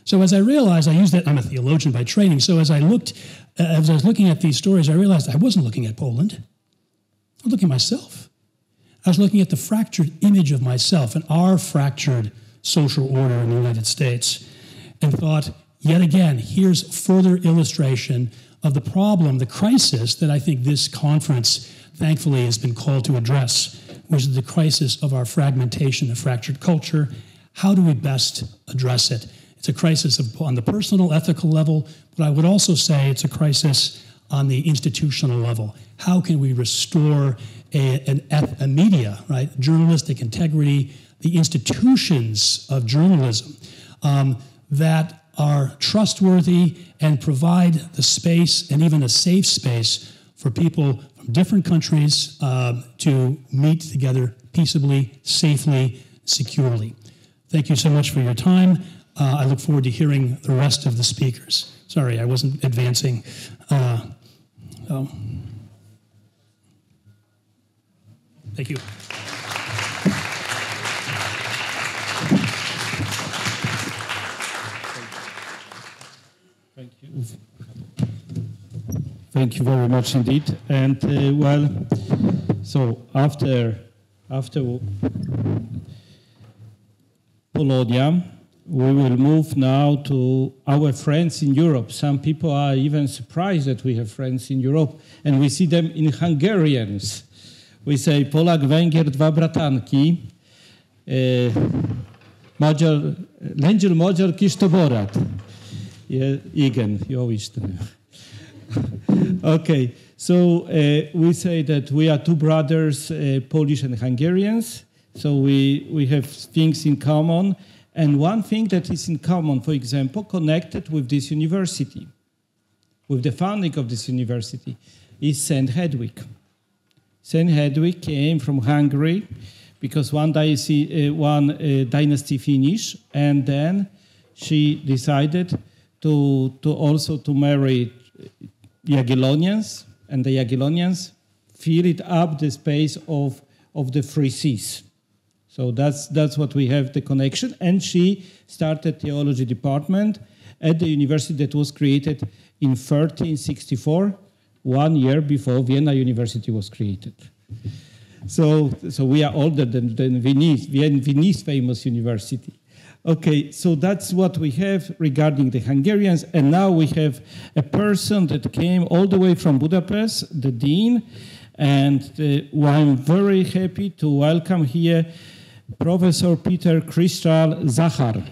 So as I realized, I used that, I'm a theologian by training, so as I was looking at these stories, I realized I wasn't looking at Poland. I was looking at myself. I was looking at the fractured image of myself and our fractured social order in the United States, and thought, yet again, here's further illustration of the problem, the crisis that I think this conference, thankfully, has been called to address, which is the crisis of our fragmentation, the fractured culture. How do we best address it? It's a crisis on the personal, ethical level, but I would also say it's a crisis on the institutional level. How can we restore a media, right? Journalistic integrity, the institutions of journalism that are trustworthy and provide the space and even a safe space for people from different countries to meet together peaceably, safely, securely. Thank you so much for your time. I look forward to hearing the rest of the speakers. Sorry, I wasn't advancing. Thank you. Thank you. Thank you very much indeed. And so after Polonia, we will move now to our friends in Europe. Some people are even surprised that we have friends in Europe, and we see them in Hungarians. We say Polak, Węgier, dwa bratanki. Lędziel, Magyar, kis toborat. Igen, jó Istenem. Okay, so we say that we are two brothers, Polish and Hungarians. So we have things in common. And one thing that is in common, for example, connected with this university, with the founding of this university, is Saint Hedwig. Saint Hedwig came from Hungary because one dynasty finished, and then she decided to also marry Jagiellonians, and the Jagiellonians filled up the space of the Three Seas. So that's what we have, the connection. And she started theology department at the university that was created in 1364, 1 year before Vienna University was created. So we are older than Venice famous university. Okay, so that's what we have regarding the Hungarians. And now we have a person that came all the way from Budapest, the dean. And I'm very happy to welcome here Professor Peter Krzysztof Zachar.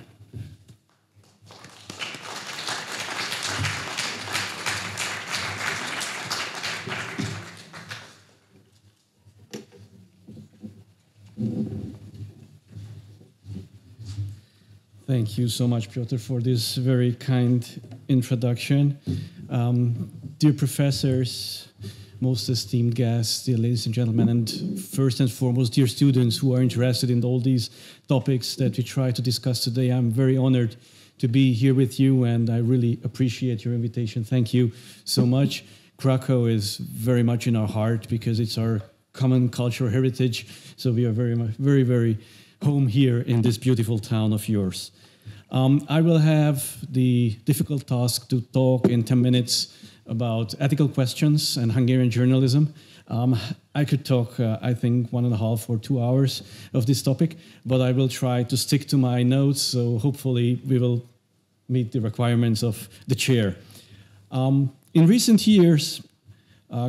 Thank you so much, Piotr, for this very kind introduction. Dear professors, most esteemed guests, dear ladies and gentlemen, and first and foremost, dear students who are interested in all these topics that we try to discuss today, I'm very honored to be here with you, and I really appreciate your invitation. Thank you so much. Krakow is very much in our heart because it's our common cultural heritage, so we are very, very home here in this beautiful town of yours. I will have the difficult task to talk in 10 minutes about ethical questions and Hungarian journalism. I could talk, I think, 1.5 or 2 hours of this topic, but I will try to stick to my notes, so hopefully we will meet the requirements of the chair. In recent years,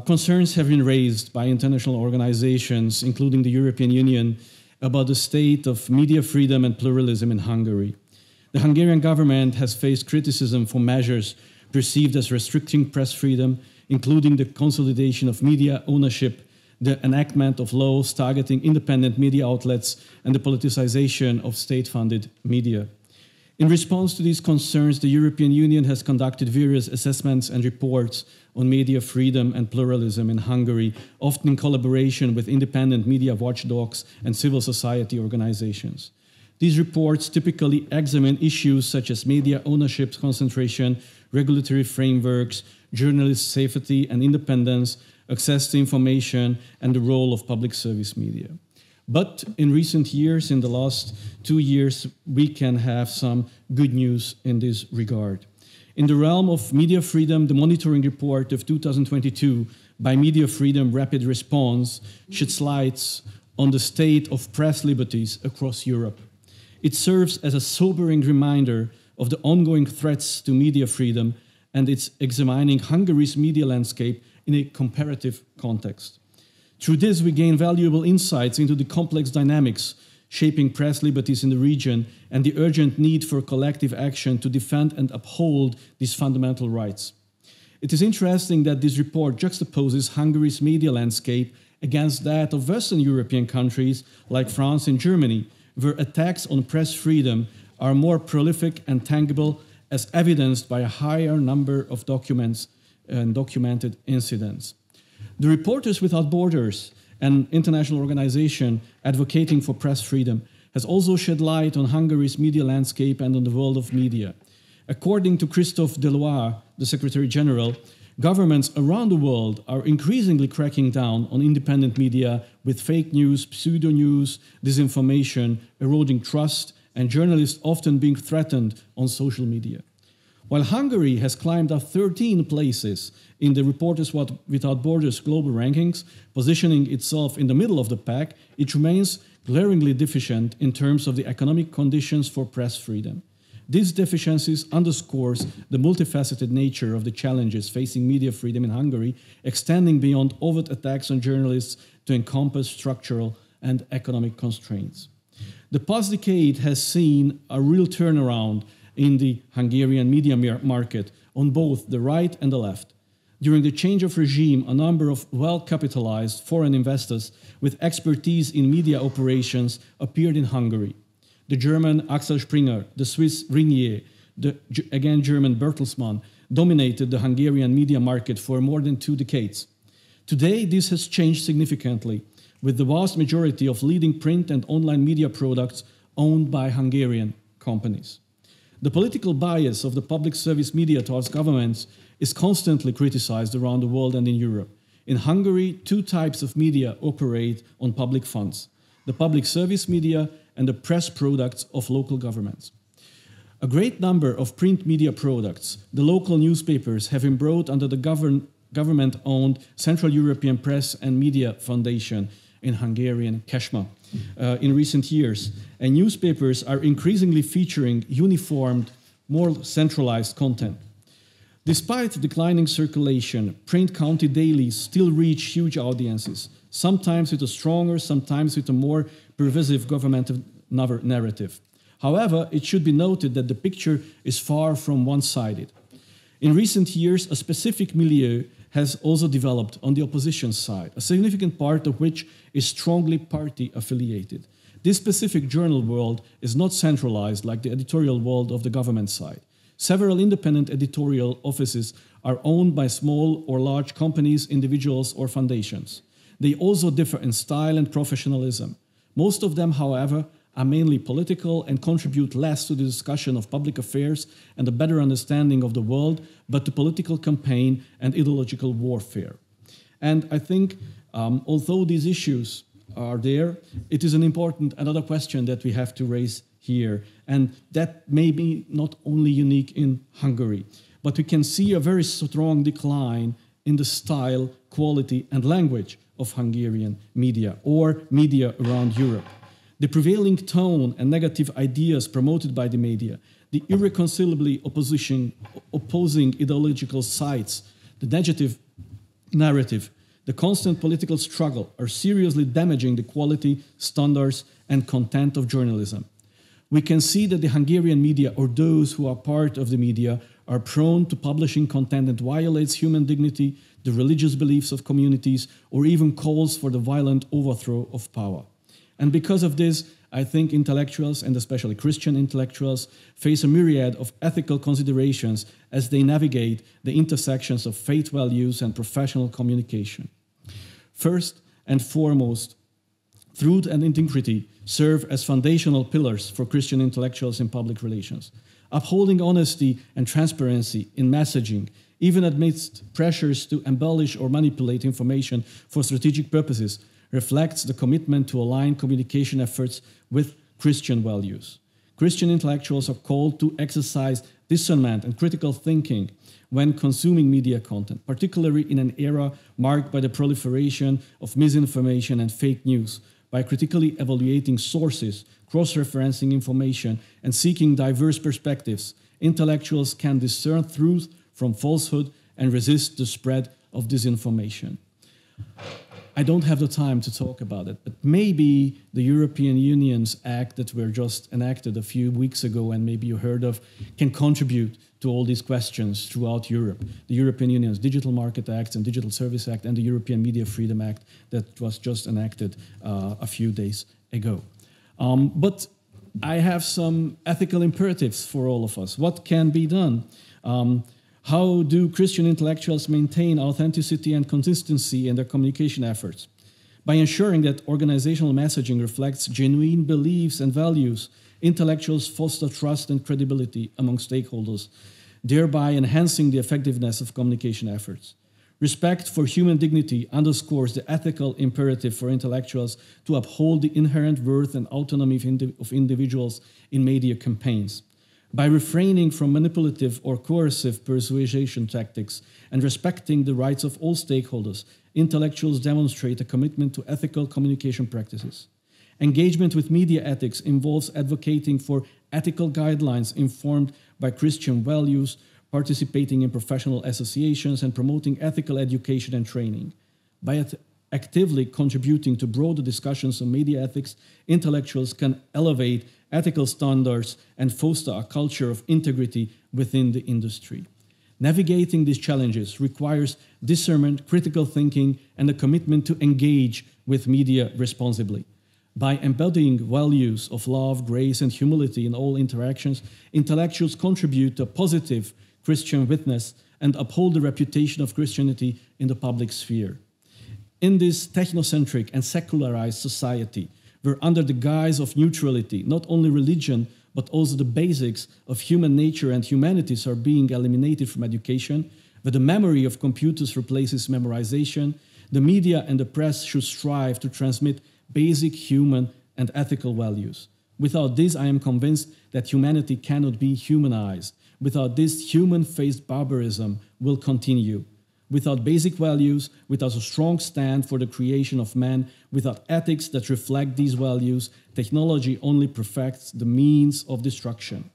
concerns have been raised by international organizations, including the European Union, about the state of media freedom and pluralism in Hungary. The Hungarian government has faced criticism for measures perceived as restricting press freedom, including the consolidation of media ownership, the enactment of laws targeting independent media outlets, and the politicization of state-funded media. In response to these concerns, the European Union has conducted various assessments and reports on media freedom and pluralism in Hungary, often in collaboration with independent media watchdogs and civil society organizations. These reports typically examine issues such as media ownership concentration, regulatory frameworks, journalist safety and independence, access to information, and the role of public service media. But in recent years, in the last 2 years, we can have some good news in this regard. In the realm of media freedom, the monitoring report of 2022 by Media Freedom Rapid Response sheds light on the state of press liberties across Europe. It serves as a sobering reminder of the ongoing threats to media freedom, and it's examining Hungary's media landscape in a comparative context. Through this, we gain valuable insights into the complex dynamics shaping press liberties in the region and the urgent need for collective action to defend and uphold these fundamental rights. It is interesting that this report juxtaposes Hungary's media landscape against that of Western European countries like France and Germany, where attacks on press freedom are more prolific and tangible, as evidenced by a higher number of documents and documented incidents. The Reporters Without Borders, an international organization advocating for press freedom, has also shed light on Hungary's media landscape and on the world of media. According to Christophe Deloire, the Secretary General, governments around the world are increasingly cracking down on independent media with fake news, pseudo-news, disinformation, eroding trust, and journalists often being threatened on social media. While Hungary has climbed up 13 places in the Reporters Without Borders global rankings, positioning itself in the middle of the pack, it remains glaringly deficient in terms of the economic conditions for press freedom. These deficiencies underscores the multifaceted nature of the challenges facing media freedom in Hungary, extending beyond overt attacks on journalists to encompass structural and economic constraints. The past decade has seen a real turnaround in the Hungarian media market on both the right and the left. During the change of regime, a number of well-capitalized foreign investors with expertise in media operations appeared in Hungary. The German Axel Springer, the Swiss Ringier, the again German Bertelsmann dominated the Hungarian media market for more than 2 decades. Today, this has changed significantly, with the vast majority of leading print and online media products owned by Hungarian companies. The political bias of the public service media towards governments is constantly criticized around the world and in Europe. In Hungary, 2 types of media operate on public funds: the public service media and the press products of local governments. A great number of print media products, the local newspapers, have been brought under the government-owned Central European Press and Media Foundation, in Hungarian KESMA, in recent years. And newspapers are increasingly featuring uniformed, more centralized content. Despite declining circulation, print county dailies still reach huge audiences, sometimes with a stronger, sometimes with a more pervasive governmental narrative. However, it should be noted that the picture is far from one-sided. In recent years, a specific milieu has also developed on the opposition side, a significant part of which is strongly party-affiliated. This specific journal world is not centralized like the editorial world of the government side. Several independent editorial offices are owned by small or large companies, individuals, or foundations. They also differ in style and professionalism. Most of them, however, are mainly political and contribute less to the discussion of public affairs and a better understanding of the world, but to political campaign and ideological warfare. And I think, although these issues are there, it is an important another question that we have to raise here, and that may be not only unique in Hungary, but we can see a very strong decline in the style, quality, and language of Hungarian media or media around Europe. The prevailing tone and negative ideas promoted by the media, the irreconcilably opposing ideological sides, the negative narrative, the constant political struggle are seriously damaging the quality, standards, and content of journalism. We can see that the Hungarian media, or those who are part of the media, are prone to publishing content that violates human dignity, the religious beliefs of communities, or even calls for the violent overthrow of power. And because of this, I think intellectuals, and especially Christian intellectuals, face a myriad of ethical considerations as they navigate the intersections of faith values and professional communication. First and foremost, truth and integrity serve as foundational pillars for Christian intellectuals in public relations. Upholding honesty and transparency in messaging, even amidst pressures to embellish or manipulate information for strategic purposes, reflects the commitment to align communication efforts with Christian values. Christian intellectuals are called to exercise discernment and critical thinking when consuming media content, particularly in an era marked by the proliferation of misinformation and fake news. By critically evaluating sources, cross-referencing information, and seeking diverse perspectives, intellectuals can discern truth from falsehood and resist the spread of disinformation. I don't have the time to talk about it, but maybe the European Union's act that were just enacted a few weeks ago and maybe you heard of can contribute to all these questions throughout Europe. The European Union's Digital Market Act and Digital Service Act and the European Media Freedom Act that was just enacted a few days ago. But I have some ethical imperatives for all of us. What can be done? How do Christian intellectuals maintain authenticity and consistency in their communication efforts? By ensuring that organizational messaging reflects genuine beliefs and values, intellectuals foster trust and credibility among stakeholders, thereby enhancing the effectiveness of communication efforts. Respect for human dignity underscores the ethical imperative for intellectuals to uphold the inherent worth and autonomy of individuals in media campaigns. By refraining from manipulative or coercive persuasion tactics and respecting the rights of all stakeholders, intellectuals demonstrate a commitment to ethical communication practices. Engagement with media ethics involves advocating for ethical guidelines informed by Christian values, participating in professional associations, and promoting ethical education and training. By actively contributing to broader discussions on media ethics, intellectuals can elevate ethical standards and foster a culture of integrity within the industry. Navigating these challenges requires discernment, critical thinking, and a commitment to engage with media responsibly. By embodying values of love, grace, and humility in all interactions, intellectuals contribute to a positive Christian witness and uphold the reputation of Christianity in the public sphere. In this technocentric and secularized society, where under the guise of neutrality, not only religion, but also the basics of human nature and humanities are being eliminated from education, where the memory of computers replaces memorization, the media and the press should strive to transmit basic human and ethical values. Without this, I am convinced that humanity cannot be humanized. Without this, human-faced barbarism will continue. Without basic values, without a strong stand for the creation of man, without ethics that reflect these values, technology only perfects the means of destruction.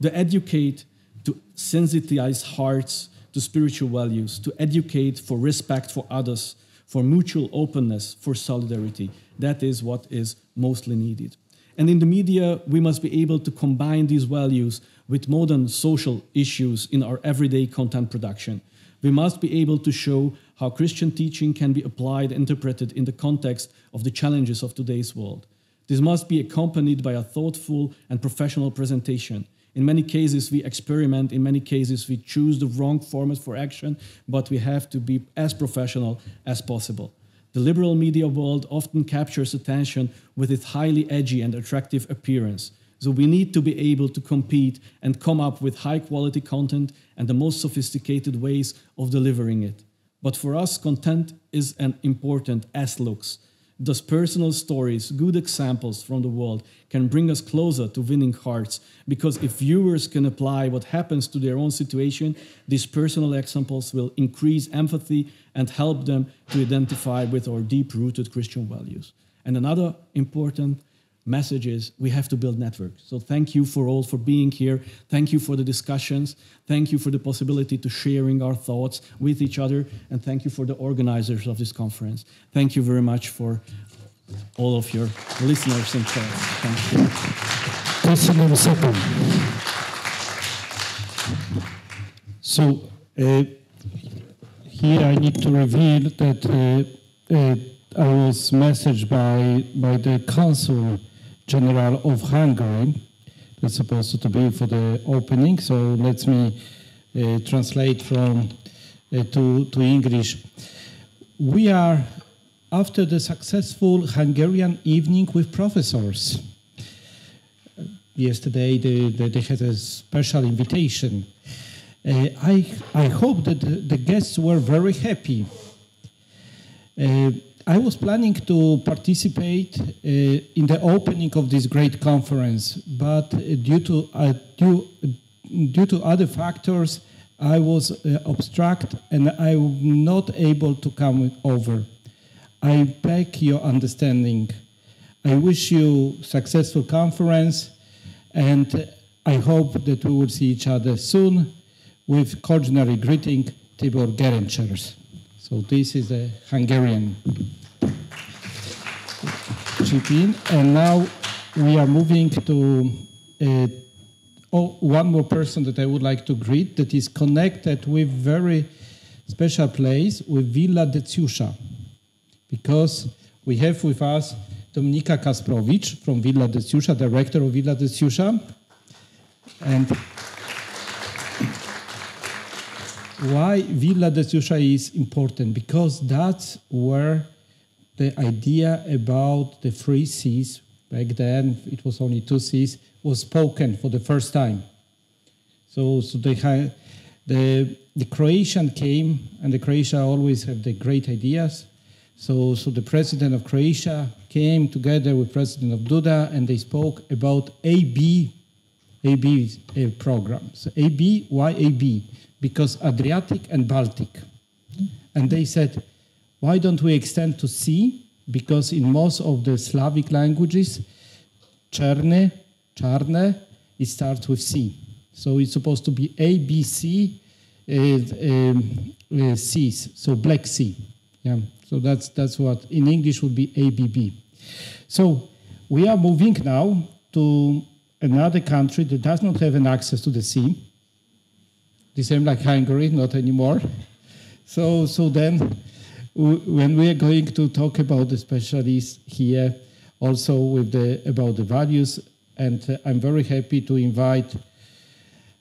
To educate, to sensitize hearts to spiritual values, to educate for respect for others, for mutual openness, for solidarity. That is what is mostly needed. And in the media, we must be able to combine these values with modern social issues in our everyday content production. We must be able to show how Christian teaching can be applied and interpreted in the context of the challenges of today's world. This must be accompanied by a thoughtful and professional presentation. In many cases, we experiment. In many cases, we choose the wrong format for action, but we have to be as professional as possible. The liberal media world often captures attention with its highly edgy and attractive appearance. So we need to be able to compete and come up with high-quality content and the most sophisticated ways of delivering it. But for us, content is as important as looks. Thus, personal stories, good examples from the world can bring us closer to winning hearts, because if viewers can apply what happens to their own situation, these personal examples will increase empathy and help them to identify with our deep-rooted Christian values. And another important message is we have to build networks. So thank you for all for being here. Thank you for the discussions. Thank you for the possibility to sharing our thoughts with each other. And thank you for the organizers of this conference. Thank you very much for all of your listeners and friends. Thank you. So here I need to reveal that I was messaged by the Consul General of Hungary. That's supposed to be for the opening. So let me translate from to English. We are after the successful Hungarian evening with professors. Yesterday they had a special invitation. I hope that the guests were very happy. I was planning to participate in the opening of this great conference, but due to other factors, I was obstructed and I was not able to come over. I beg your understanding. I wish you successful conference, and I hope that we will see each other soon. With cordial greeting, Tibor Gerencsers. So this is a Hungarian chip in, and now we are moving to one more person that I would like to greet that is connected with very special place, with Villa Deciusza, because we have with us Dominika Kasprowicz from Villa Deciusza, director of Villa Deciusza. And why Villa Deciusza is important? Because that's where the idea about the 3 Cs, back then it was only 2 Cs, was spoken for the first time. So the Croatian came, and the Croatia always have the great ideas. So the president of Croatia came together with President of Duda, and they spoke about AB programs. AB, why AB? Because Adriatic and Baltic. And they said, why don't we extend to C? Because in most of the Slavic languages, Czarne, it starts with C. So it's supposed to be A, B, C, C's, so Black Sea. Yeah. So that's what in English would be ABB. So we are moving now to another country that does not have an access to the sea. The same like Hungary, not anymore. So then, when we are going to talk about the specialists here, also about the values, and I'm very happy to invite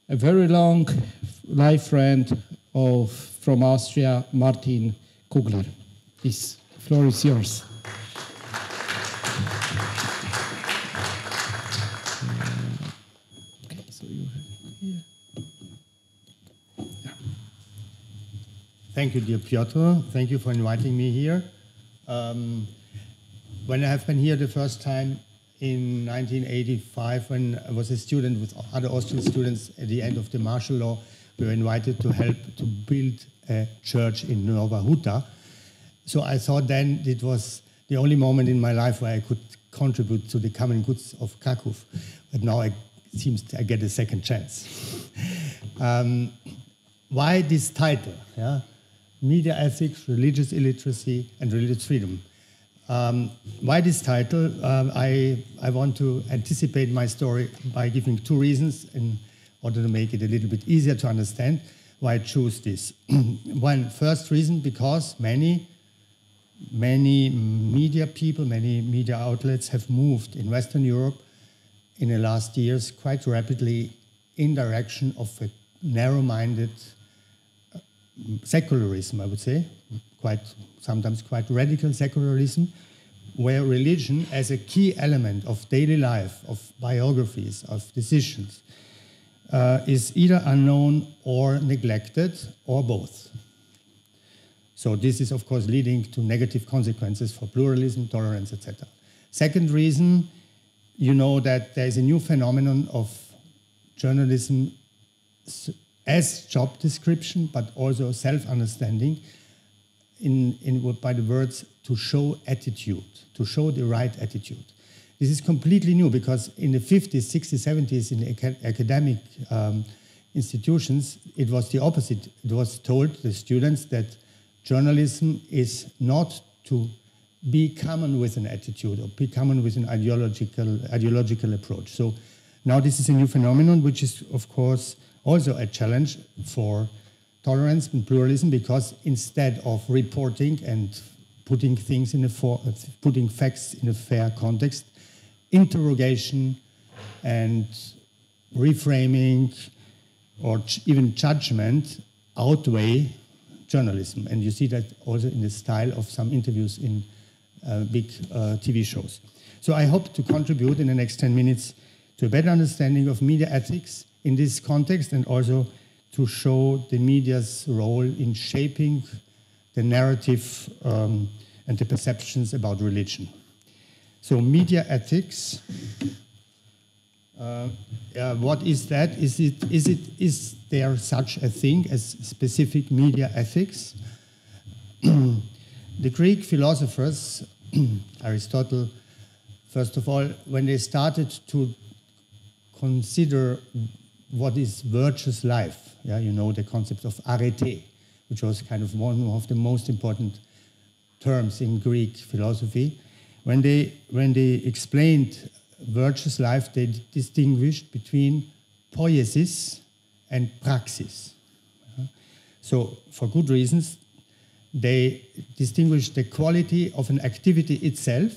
a very long life friend from Austria, Martin Kugler. This floor is yours. Okay, so you have here. Thank you, dear Piotr. Thank you for inviting me here. When I have been here the first time in 1985, when I was a student with other Austrian students at the end of the martial law, we were invited to help to build a church in Nova Huta. So I thought then it was the only moment in my life where I could contribute to the common goods of Krakow. But now it seems I get a second chance. Why this title? Yeah? Media ethics, religious illiteracy, and religious freedom. Why this title? I want to anticipate my story by giving 2 reasons in order to make it a little bit easier to understand why I choose this. First reason, because many media people, many media outlets have moved in Western Europe in the last years quite rapidly in direction of a narrow-minded secularism, I would say, sometimes quite radical secularism, where religion as a key element of daily life, of biographies, of decisions, is either unknown or neglected, or both. So this is, of course, leading to negative consequences for pluralism, tolerance, etc. Second reason, you know that there is a new phenomenon of journalism as job description, but also self-understanding by the words to show attitude, to show the right attitude. This is completely new because in the 50s, 60s, 70s in academic institutions, it was the opposite. It was told the students that journalism is not to be common with an attitude or be common with an ideological approach. So now this is a new phenomenon, which is, of course, also a challenge for tolerance and pluralism, because instead of reporting and putting facts in a fair context, interrogation and reframing or even judgment outweigh journalism. And you see that also in the style of some interviews in big TV shows. So I hope to contribute in the next 10 minutes to a better understanding of media ethics in this context, and also to show the media's role in shaping the narrative and the perceptions about religion. So media ethics, what is that? Is there such a thing as specific media ethics? The Greek philosophers, Aristotle, first of all, when they started to consider what is virtuous life, you know, the concept of arete, which was kind of one of the most important terms in Greek philosophy. When they explained virtuous life, they distinguished between poiesis and praxis. So, for good reasons, they distinguished the quality of an activity itself,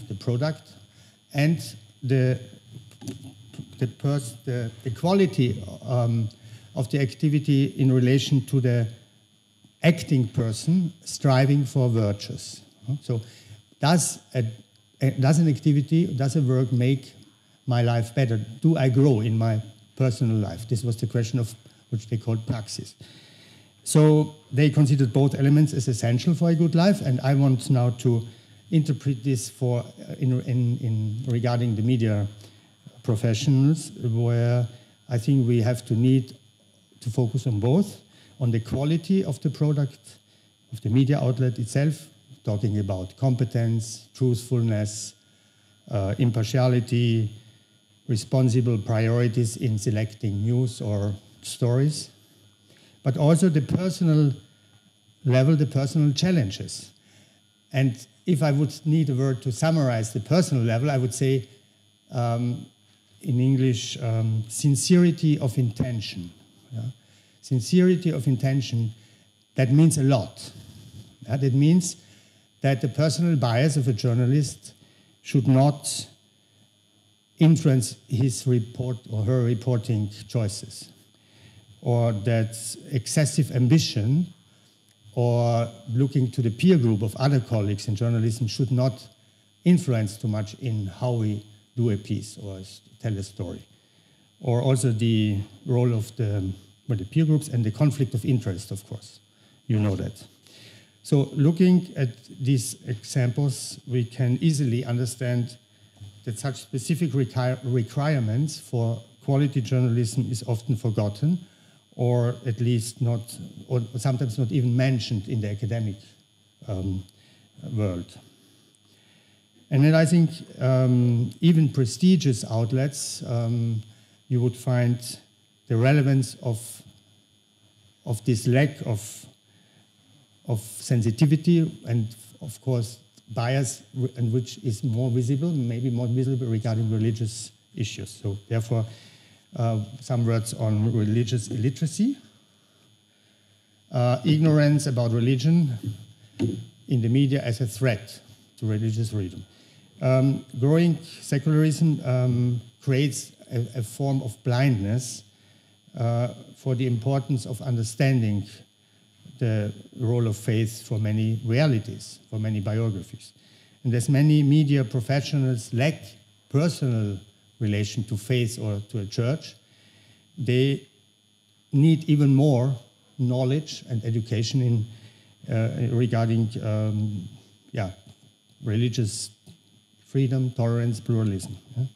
the product, and the quality of the activity in relation to the acting person striving for virtues. So does an activity, does a work make my life better? Do I grow in my personal life? This was the question of which they called praxis. So they considered both elements as essential for a good life, and I want now to interpret this for in regarding the media professionals, where I think we have to need to focus on both, on the quality of the product, of the media outlet itself, talking about competence, truthfulness, impartiality, responsible priorities in selecting news or stories, but also the personal level, the personal challenges. And if I would need a word to summarize the personal level, I would say, in English, sincerity of intention. Yeah? Sincerity of intention, that means a lot. Yeah? That means that the personal bias of a journalist should not influence his report or her reporting choices, or that excessive ambition or looking to the peer group of other colleagues in journalism should not influence too much in how we do a piece or tell a story. Or also the role of the peer groups and the conflict of interest, of course. You know that. So looking at these examples, we can easily understand that such specific requirements for quality journalism is often forgotten, or at least not, or sometimes not even mentioned in the academic world. And then I think even prestigious outlets, you would find the relevance of this lack of sensitivity and, of course, bias, and which is more visible, maybe more visible regarding religious issues. So therefore, some words on religious illiteracy, ignorance about religion in the media as a threat to religious freedom. Growing secularism creates a form of blindness for the importance of understanding the role of faith for many realities, for many biographies. And as many media professionals lack personal relation to faith or to a church, they need even more knowledge and education in regarding religious freedom, tolerance, pluralism. Yeah?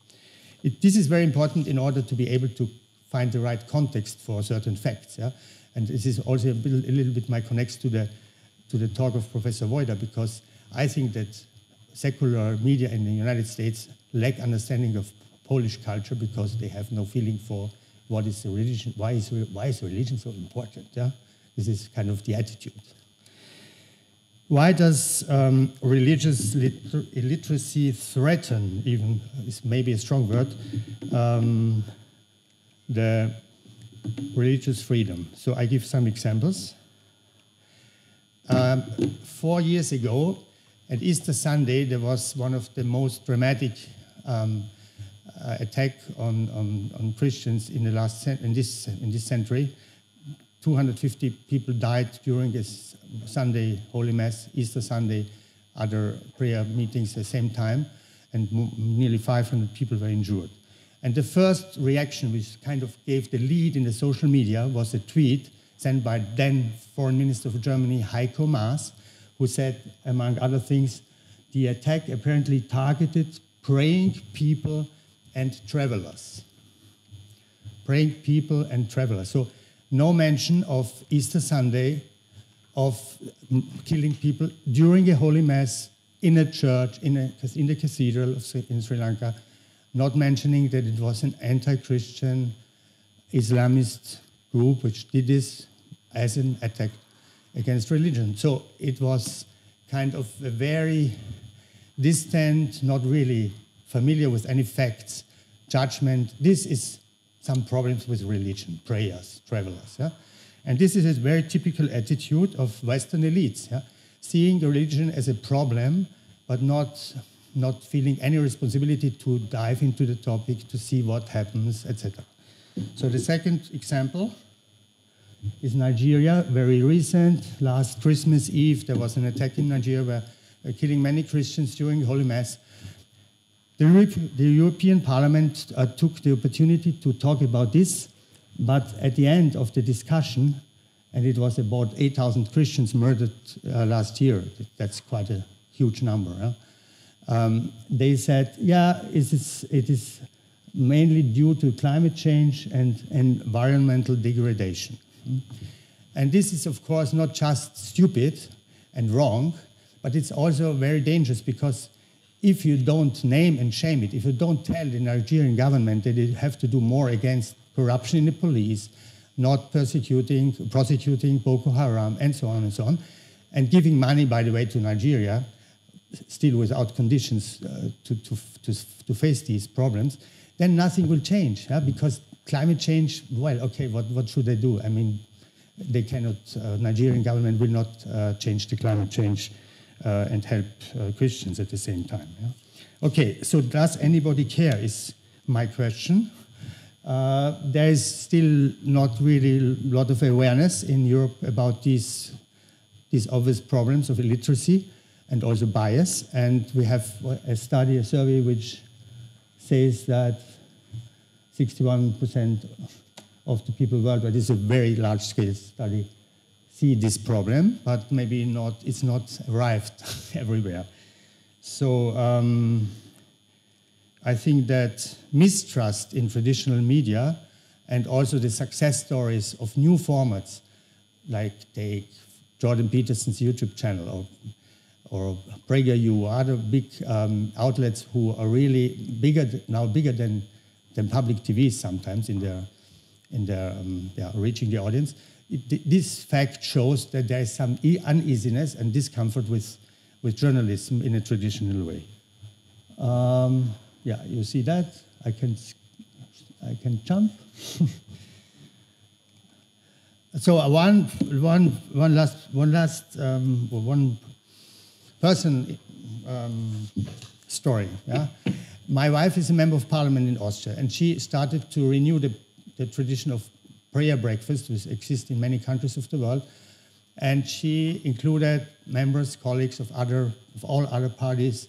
This is very important in order to be able to find the right context for certain facts. Yeah? And this is also a little bit my connection to the talk of Professor Wojda, because I think that secular media in the United States lack understanding of Polish culture because they have no feeling for what is the religion, why is religion so important? Yeah? This is kind of the attitude. Why does religious illiteracy threaten, even is maybe a strong word, the religious freedom? So I give some examples. 4 years ago, at Easter Sunday, there was one of the most dramatic attack on Christians in this century. 250 people died during this Sunday Holy Mass, Easter Sunday, other prayer meetings at the same time, and nearly 500 people were injured. And the first reaction, which kind of gave the lead in the social media, was a tweet sent by then Foreign Minister of Germany, Heiko Maas, who said, among other things, the attack apparently targeted praying people and travelers. Praying people and travelers. So no mention of Easter Sunday, of killing people during a Holy Mass in a church, in the cathedral in Sri Lanka, not mentioning that it was an anti-Christian Islamist group which did this as an attack against religion. So it was kind of a very distant, not really familiar with any facts, judgment. This is some problems with religion, prayers, travelers. Yeah? And this is a very typical attitude of Western elites, yeah? Seeing religion as a problem, but not feeling any responsibility to dive into the topic, to see what happens, etc. So the second example is Nigeria, very recent. Last Christmas Eve, there was an attack in Nigeria where killing many Christians during Holy Mass. The European Parliament took the opportunity to talk about this, but at the end of the discussion, and it was about 8,000 Christians murdered last year, that's quite a huge number, they said, yeah, it is mainly due to climate change and environmental degradation. And this is, of course, not just stupid and wrong, but it's also very dangerous, because if you don't name and shame it, if you don't tell the Nigerian government that they have to do more against corruption in the police, not prosecuting Boko Haram, and so on, and giving money, by the way, to Nigeria, still without conditions to face these problems, then nothing will change, yeah? Because climate change, well, okay, what should they do? I mean, they cannot, Nigerian government will not change the climate change and help Christians at the same time. Yeah? Okay, so does anybody care is my question. There is still not really a lot of awareness in Europe about these obvious problems of illiteracy and also bias. And we have a survey which says that 61% of the people worldwide, this is a very large-scale study, see this problem, but maybe not. It's not arrived everywhere. So I think that mistrust in traditional media and also the success stories of new formats, like take Jordan Peterson's YouTube channel or PragerU, or other big outlets who are really bigger than public TV sometimes in their reaching the audience. This fact shows that there is some uneasiness and discomfort with journalism in a traditional way. Yeah, you see that? I can jump. So one person story. Yeah, my wife is a member of parliament in Austria, and she started to renew the tradition of prayer breakfast, which exists in many countries of the world. And she included members, colleagues of all other parties,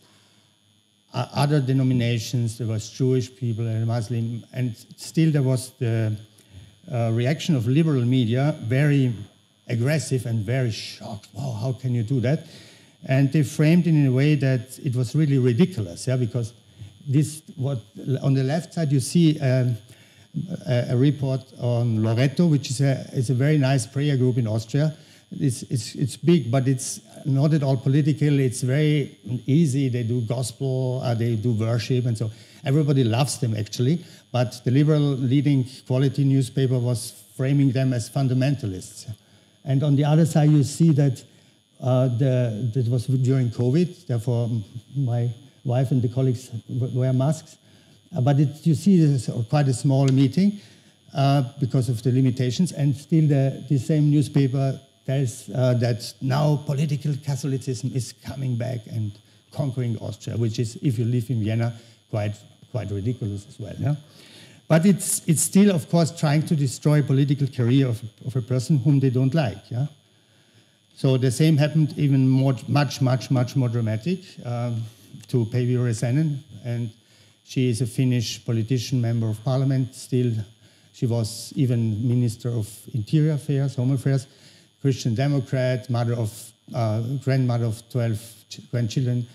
other denominations. There was Jewish people and Muslim, and still there was the reaction of liberal media, very aggressive and very shocked. Wow, how can you do that? And they framed it in a way that it was really ridiculous, yeah, because on the left side you see a report on Loreto, which is a very nice prayer group in Austria. It's big, but it's not at all political. It's very easy. They do gospel, they do worship, and so everybody loves them actually. But the liberal leading quality newspaper was framing them as fundamentalists. And on the other side, you see that that was during COVID. Therefore, my wife and the colleagues wear masks. But you see this is quite a small meeting because of the limitations. And still the same newspaper tells that now political Catholicism is coming back and conquering Austria, which is, if you live in Vienna, quite ridiculous as well. Yeah? But it's still, of course, trying to destroy political career of a person whom they don't like. Yeah? So the same happened even much more dramatic to Päivi Räsänen, and she is a Finnish politician, member of parliament still. She was even Minister of Interior Affairs, Home Affairs, Christian Democrat, grandmother of 12 grandchildren,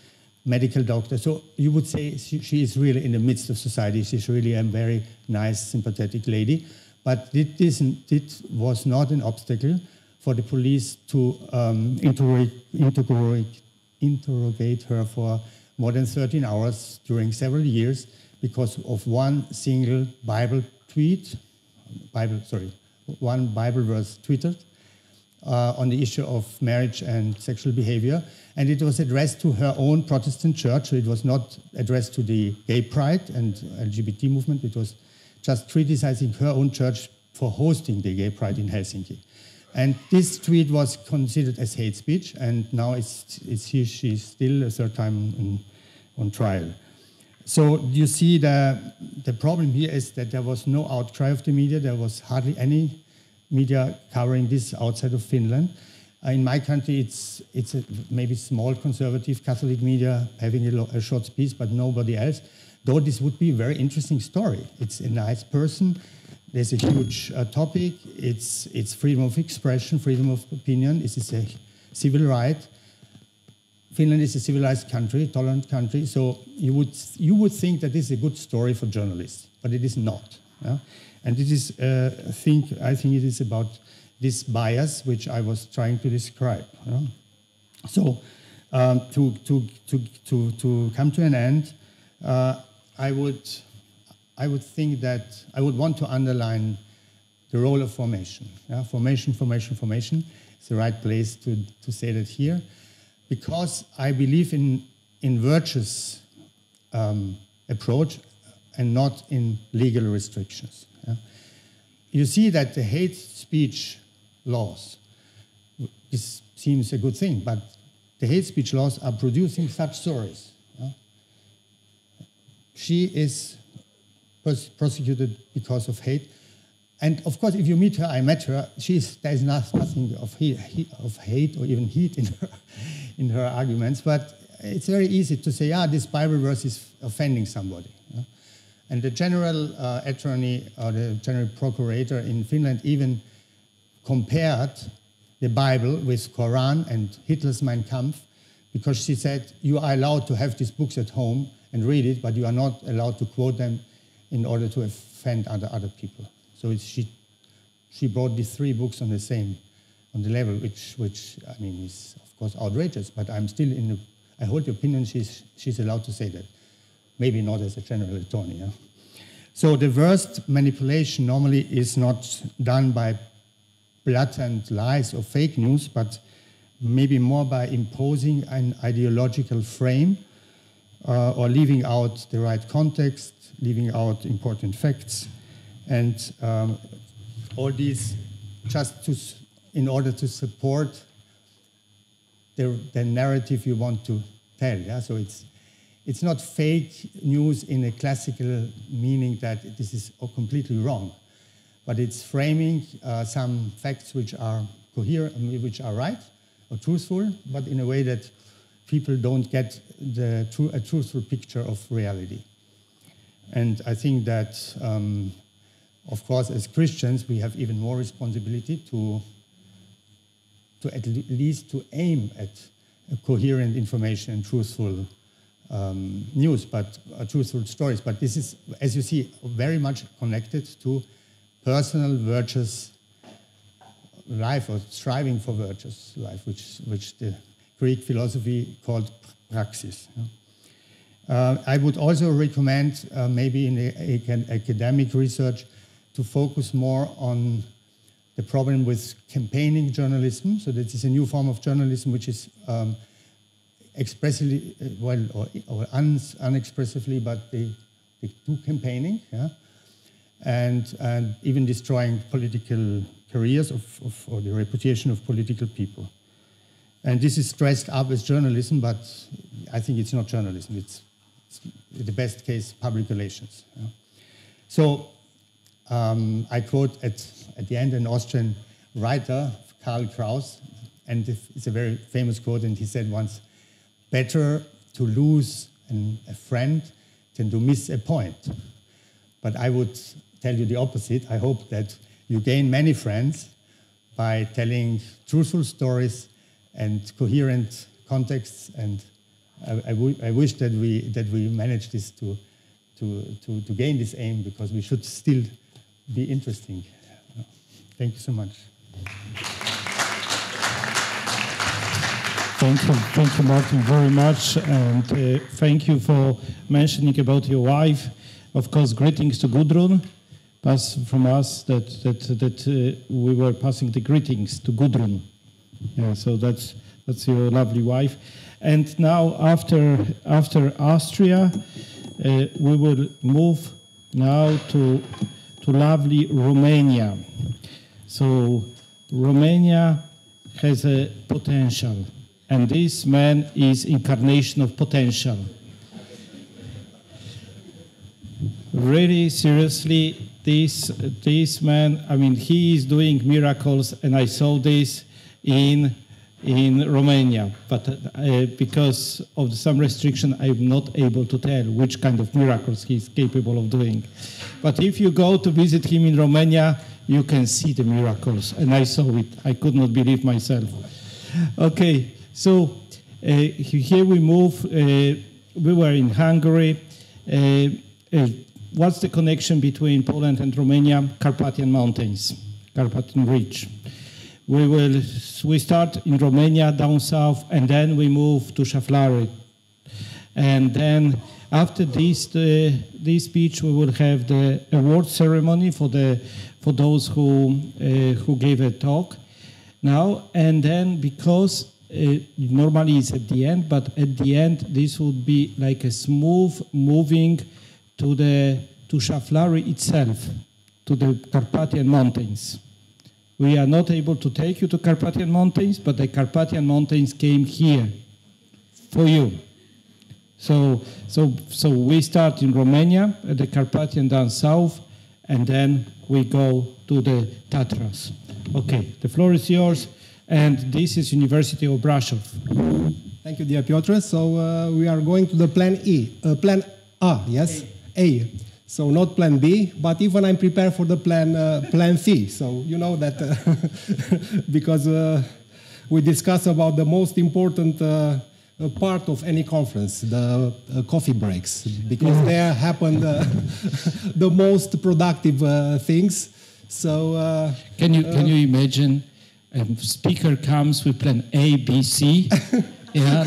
medical doctor. So you would say she is really in the midst of society. She's really a very nice, sympathetic lady. But it was not an obstacle for the police to interrogate her for more than 13 hours during several years because of one single one Bible verse tweeted on the issue of marriage and sexual behavior. And it was addressed to her own Protestant church. So it was not addressed to the gay pride and LGBT movement. It was just criticizing her own church for hosting the gay pride in Helsinki. And this tweet was considered as hate speech, and now she's still a third time on trial. So you see the problem here is that there was no outcry of the media. There was hardly any media covering this outside of Finland. In my country, it's a maybe small conservative Catholic media having a short piece, but nobody else. Though this would be a very interesting story. It's a nice person. There's a huge topic. It's freedom of expression, freedom of opinion. This is a civil right. Finland is a civilized country, tolerant country. So you would think that this is a good story for journalists, but it is not. Yeah? And it is I think it is about this bias which I was trying to describe. Yeah? So to come to an end, I would think that I would want to underline the role of formation. Yeah? Formation. It's the right place to say that here, because I believe in virtuous approach and not in legal restrictions. Yeah? You see that the hate speech laws, this seems a good thing, but the hate speech laws are producing such stories. Yeah? She is prosecuted because of hate. And of course, if you meet her, I met her, there's nothing of hate or even heat in her arguments, but it's very easy to say, this Bible verse is offending somebody. Yeah? And the general attorney or the general procurator in Finland even compared the Bible with Quran and Hitler's Mein Kampf, because she said, you are allowed to have these books at home and read it, but you are not allowed to quote them in order to offend other people. So she brought these three books on the level, which I mean is of course outrageous. But I'm still I hold the opinion she's allowed to say that, maybe not as a general attorney. Yeah? So the worst manipulation normally is not done by blatant lies or fake news, but maybe more by imposing an ideological frame or leaving out the right context, leaving out important facts, and all these just in order to support the narrative you want to tell. Yeah? So it's not fake news in a classical meaning that this is completely wrong, but it's framing some facts which are coherent, which are right or truthful, but in a way that people don't get a truthful picture of reality. And I think that, of course, as Christians, we have even more responsibility to at least to aim at coherent information and truthful news, but truthful stories. But this is, as you see, very much connected to personal virtuous life or striving for virtuous life, which the Greek philosophy called praxis. I would also recommend, maybe in academic research, to focus more on the problem with campaigning journalism. So this is a new form of journalism which is expressively, or unexpressively, but they do campaigning, yeah? and even destroying political careers or the reputation of political people. And this is dressed up as journalism, but I think it's not journalism. It's in the best case, public relations. Yeah? So I quote at the end an Austrian writer, Karl Kraus, And it's a very famous quote, and he said once, better to lose a friend than to miss a point. But I would tell you the opposite. I hope that you gain many friends by telling truthful stories and coherent contexts, and I wish that we manage this to gain this aim, because we should still be interesting. Thank you so much. Thank you, Martin, very much, and thank you for mentioning about your wife. Of course, greetings to Gudrun. Pass from us that we were passing the greetings to Gudrun. Yeah, so that's your lovely wife. And now, after Austria, we will move now to lovely Romania. So Romania has a potential, and this man is incarnation of potential. Really, seriously, this man, I mean, he is doing miracles, and I saw this in Romania, but because of some restriction, I'm not able to tell which kind of miracles he's capable of doing. But if you go to visit him in Romania, you can see the miracles, and I saw it. I could not believe myself. Okay, so here we move. We were in Hungary. What's the connection between Poland and Romania? Carpathian Mountains, Carpathian Ridge. We start in Romania down south, and then we move to Szaflary. And then after this speech, we will have the award ceremony for those who gave a talk. Now and then, because normally it's at the end, but at the end this would be like a smooth moving to Szaflary itself, to the Carpathian Mountains. We are not able to take you to Carpathian Mountains, but the Carpathian Mountains came here for you. So we start in Romania at the Carpathian down south, and then we go to the Tatras. Okay, the floor is yours, and this is University of Brasov. Thank you, dear Piotr. So we are going to the plan A, yes? A. So not plan B, but even I'm prepared for the plan C. So you know that because we discuss about the most important part of any conference, the coffee breaks, because there happen the most productive things. So can you imagine a speaker comes with plan A, B, C? Yeah,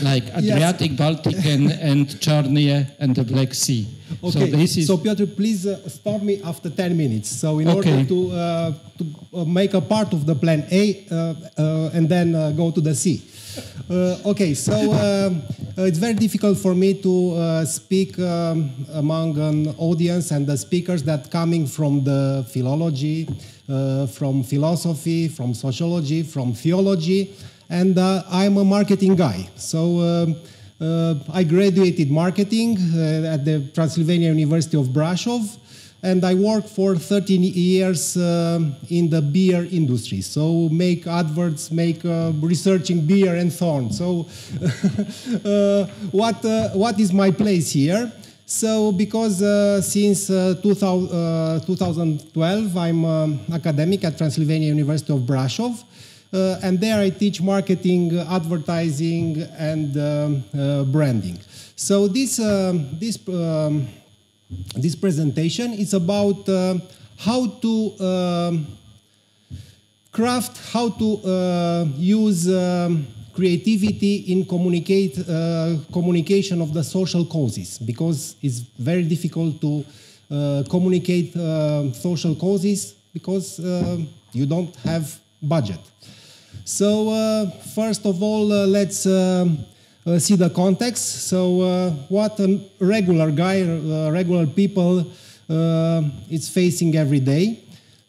like Adriatic, yes. Baltic, and Chorny, and the Black Sea. Okay. So Piotr, please stop me after 10 minutes. So in order to make a part of the plan A and then go to the C. Okay. So it's very difficult for me to speak among an audience and the speakers that coming from the philology, from philosophy, from sociology, from theology. And I'm a marketing guy. So I graduated marketing at the Transylvania University of Brasov, and I worked for 13 years in the beer industry. So make adverts, make researching beer and so on. So what is my place here? So because since 2012 I'm academic at Transylvania University of Brasov. And there I teach marketing, advertising, and branding. So this presentation is about how to craft, how to use creativity in communication of the social causes, because it's very difficult to communicate social causes because you don't have budget. So first of all, let's see the context. So what a regular guy, regular people is facing every day.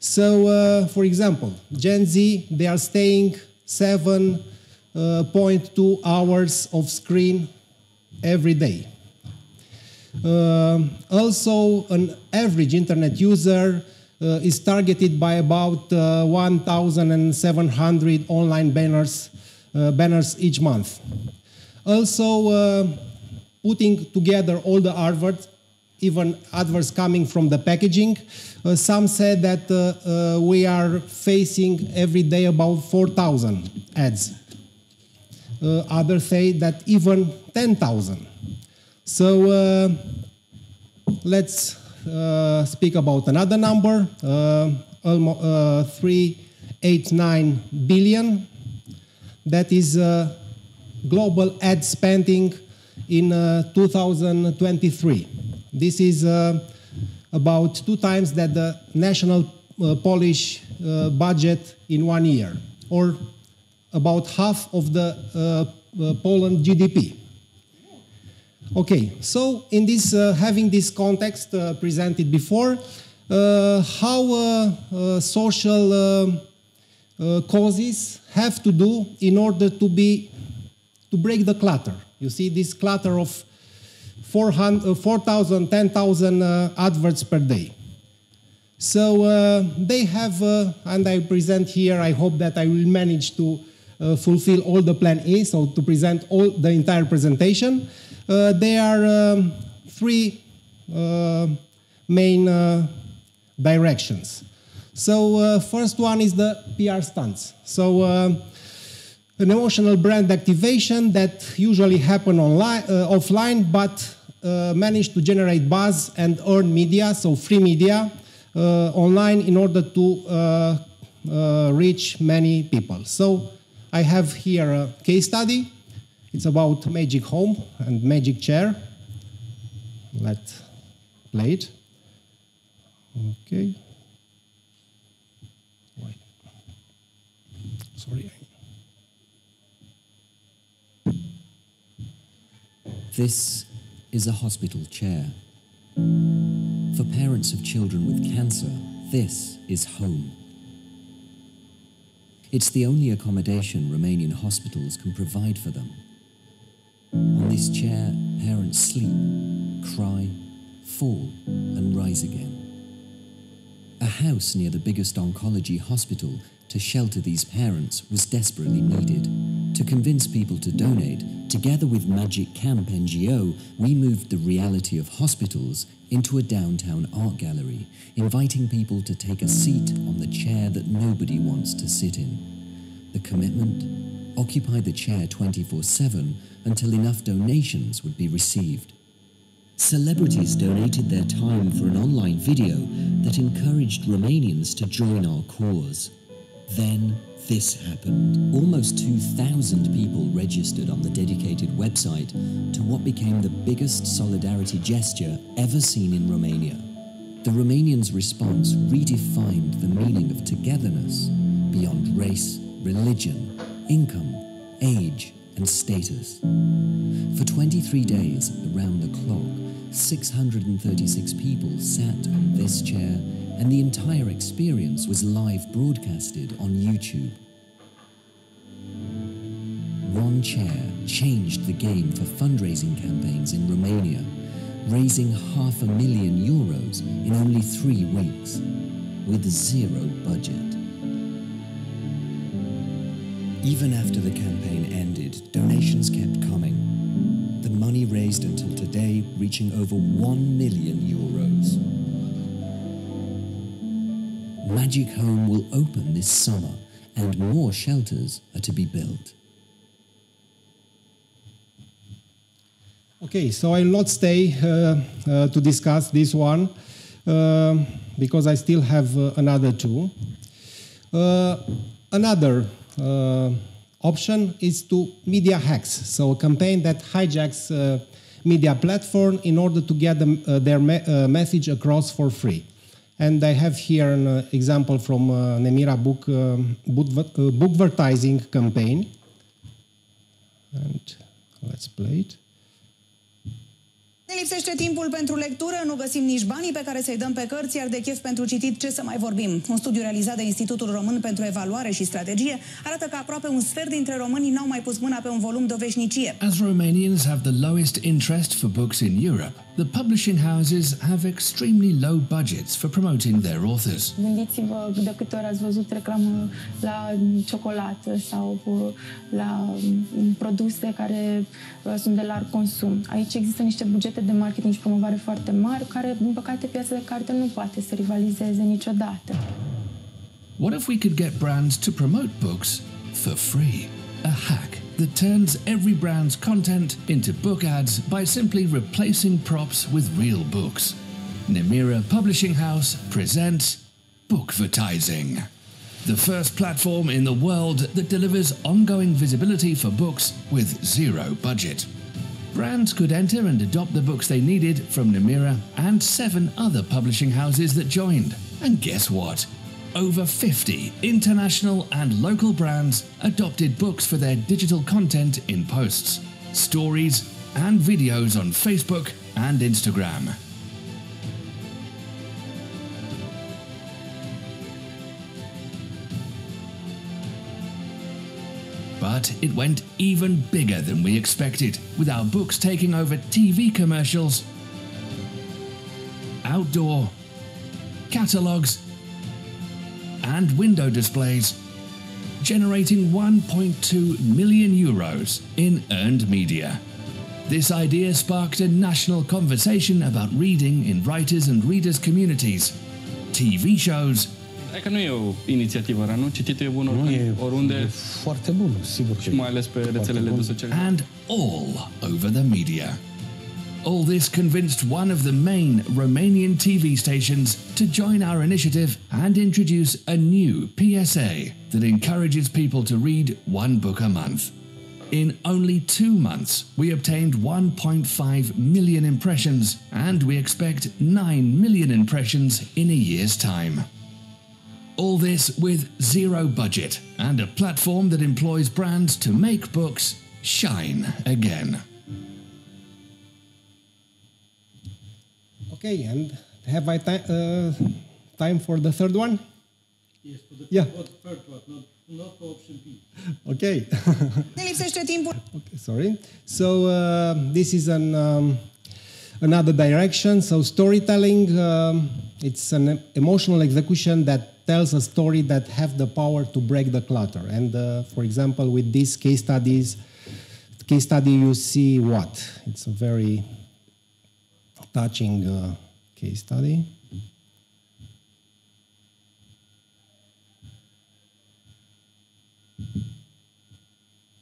So for example, Gen Z, they are staying 7.2 hours of screen every day. Also, an average internet user is targeted by about 1,700 online banners each month. Also, putting together all the adverts, even adverts coming from the packaging, some said that we are facing every day about 4,000 ads. Others say that even 10,000. So let's speak about another number, almost 389 billion. That is global ad spending in 2023. This is about 2 times that the national Polish budget in 1 year, or about half of the Poland GDP. Okay, so in this, having this context presented before, how social causes have to do in order to break the clutter. You see this clutter of 4,000, 10,000 adverts per day. So they have, and I present here, I hope that I will manage to fulfill all the plan A, so to present all the entire presentation. There are 3 main directions. So first one is the PR stunts. So an emotional brand activation that usually happen online, offline, but manage to generate buzz and earn media, so free media, online in order to reach many people. So I have here a case study. It's about Magic Home and Magic Chair. Let's play it. Okay. Wait. Sorry. This is a hospital chair. For parents of children with cancer, this is home. It's the only accommodation Romanian hospitals can provide for them. On this chair, parents sleep, cry, fall, and rise again. A house near the biggest oncology hospital to shelter these parents was desperately needed. To convince people to donate, together with Magic Camp NGO, we moved the reality of hospitals into a downtown art gallery, inviting people to take a seat on the chair that nobody wants to sit in. The commitment? Occupy the chair 24/7 until enough donations would be received. Celebrities donated their time for an online video that encouraged Romanians to join our cause. Then this happened. Almost 2,000 people registered on the dedicated website to what became the biggest solidarity gesture ever seen in Romania. The Romanians' response redefined the meaning of togetherness beyond race, religion, income, age, and status. For 23 days, around the clock, 636 people sat on this chair, and the entire experience was live broadcasted on YouTube. One chair changed the game for fundraising campaigns in Romania, raising €500,000 in only 3 weeks, with zero budget. Even after the campaign ended, donations kept coming. The money raised until today reaching over €1 million. Magic Home will open this summer, and more shelters are to be built. Okay, so I'll not stay to discuss this one because I still have another 2. Another option is to media hacks, so a campaign that hijacks media platform in order to get their message across for free. And I have here an example from Nemira bookvertising campaign. And let's play it. Ne lipsește timpul pentru lectură, nu găsim nici banii pe care să-i dăm pe cărți, iar de chef pentru citit ce să mai vorbim. Un studiu realizat de Institutul Român pentru Evaluare și Strategie arată că aproape un sfert dintre românii n-au mai pus mâna pe un volum de o veșnicie. As Romanians have the lowest interest for books in Europe, the publishing houses have extremely low budgets for promoting their authors. Gândiți-vă de câte ori ați văzut reclamă la ciocolată sau la produse care sunt de larg consum. Aici există niște bugete de marketing și promovare foarte mari, care, din păcate, piața de carte nu poate să rivalizeze niciodată. What if we could get brands to promote books for free? A hack that turns every brand's content into book ads by simply replacing props with real books. Nemira Publishing House presents Bookvertising, the first platform in the world that delivers ongoing visibility for books with zero budget. Brands could enter and adopt the books they needed from Nemira and 7 other publishing houses that joined. And guess what? Over 50 international and local brands adopted books for their digital content in posts, stories, and videos on Facebook and Instagram. But it went even bigger than we expected, with our books taking over TV commercials, outdoor, catalogues, and window displays, generating 1.2 million euros in earned media. This idea sparked a national conversation about reading in writers and readers' communities, TV shows, Că nu e o inițiativă rea, nu? Cititul e bun oriunde. E foarte bun, sigur. Și mai ales pe rețelele de socializare. And all over the media. All this convinced one of the main Romanian TV stations to join our initiative and introduce a new PSA that encourages people to read 1 book a month. In only 2 months, we obtained 1.5 million impressions, and we expect 9 million impressions in a year's time. All this with zero budget and a platform that employs brands to make books shine again. Okay, and have I time for the third one? Yes, for the third one, not for option B. Okay. Ne lipsește timpul. Okay, sorry. So this is another direction. So storytelling, it's an emotional execution that tells a story that have the power to break the clutter. And for example, with these case study, you see what? It's a very touching case study.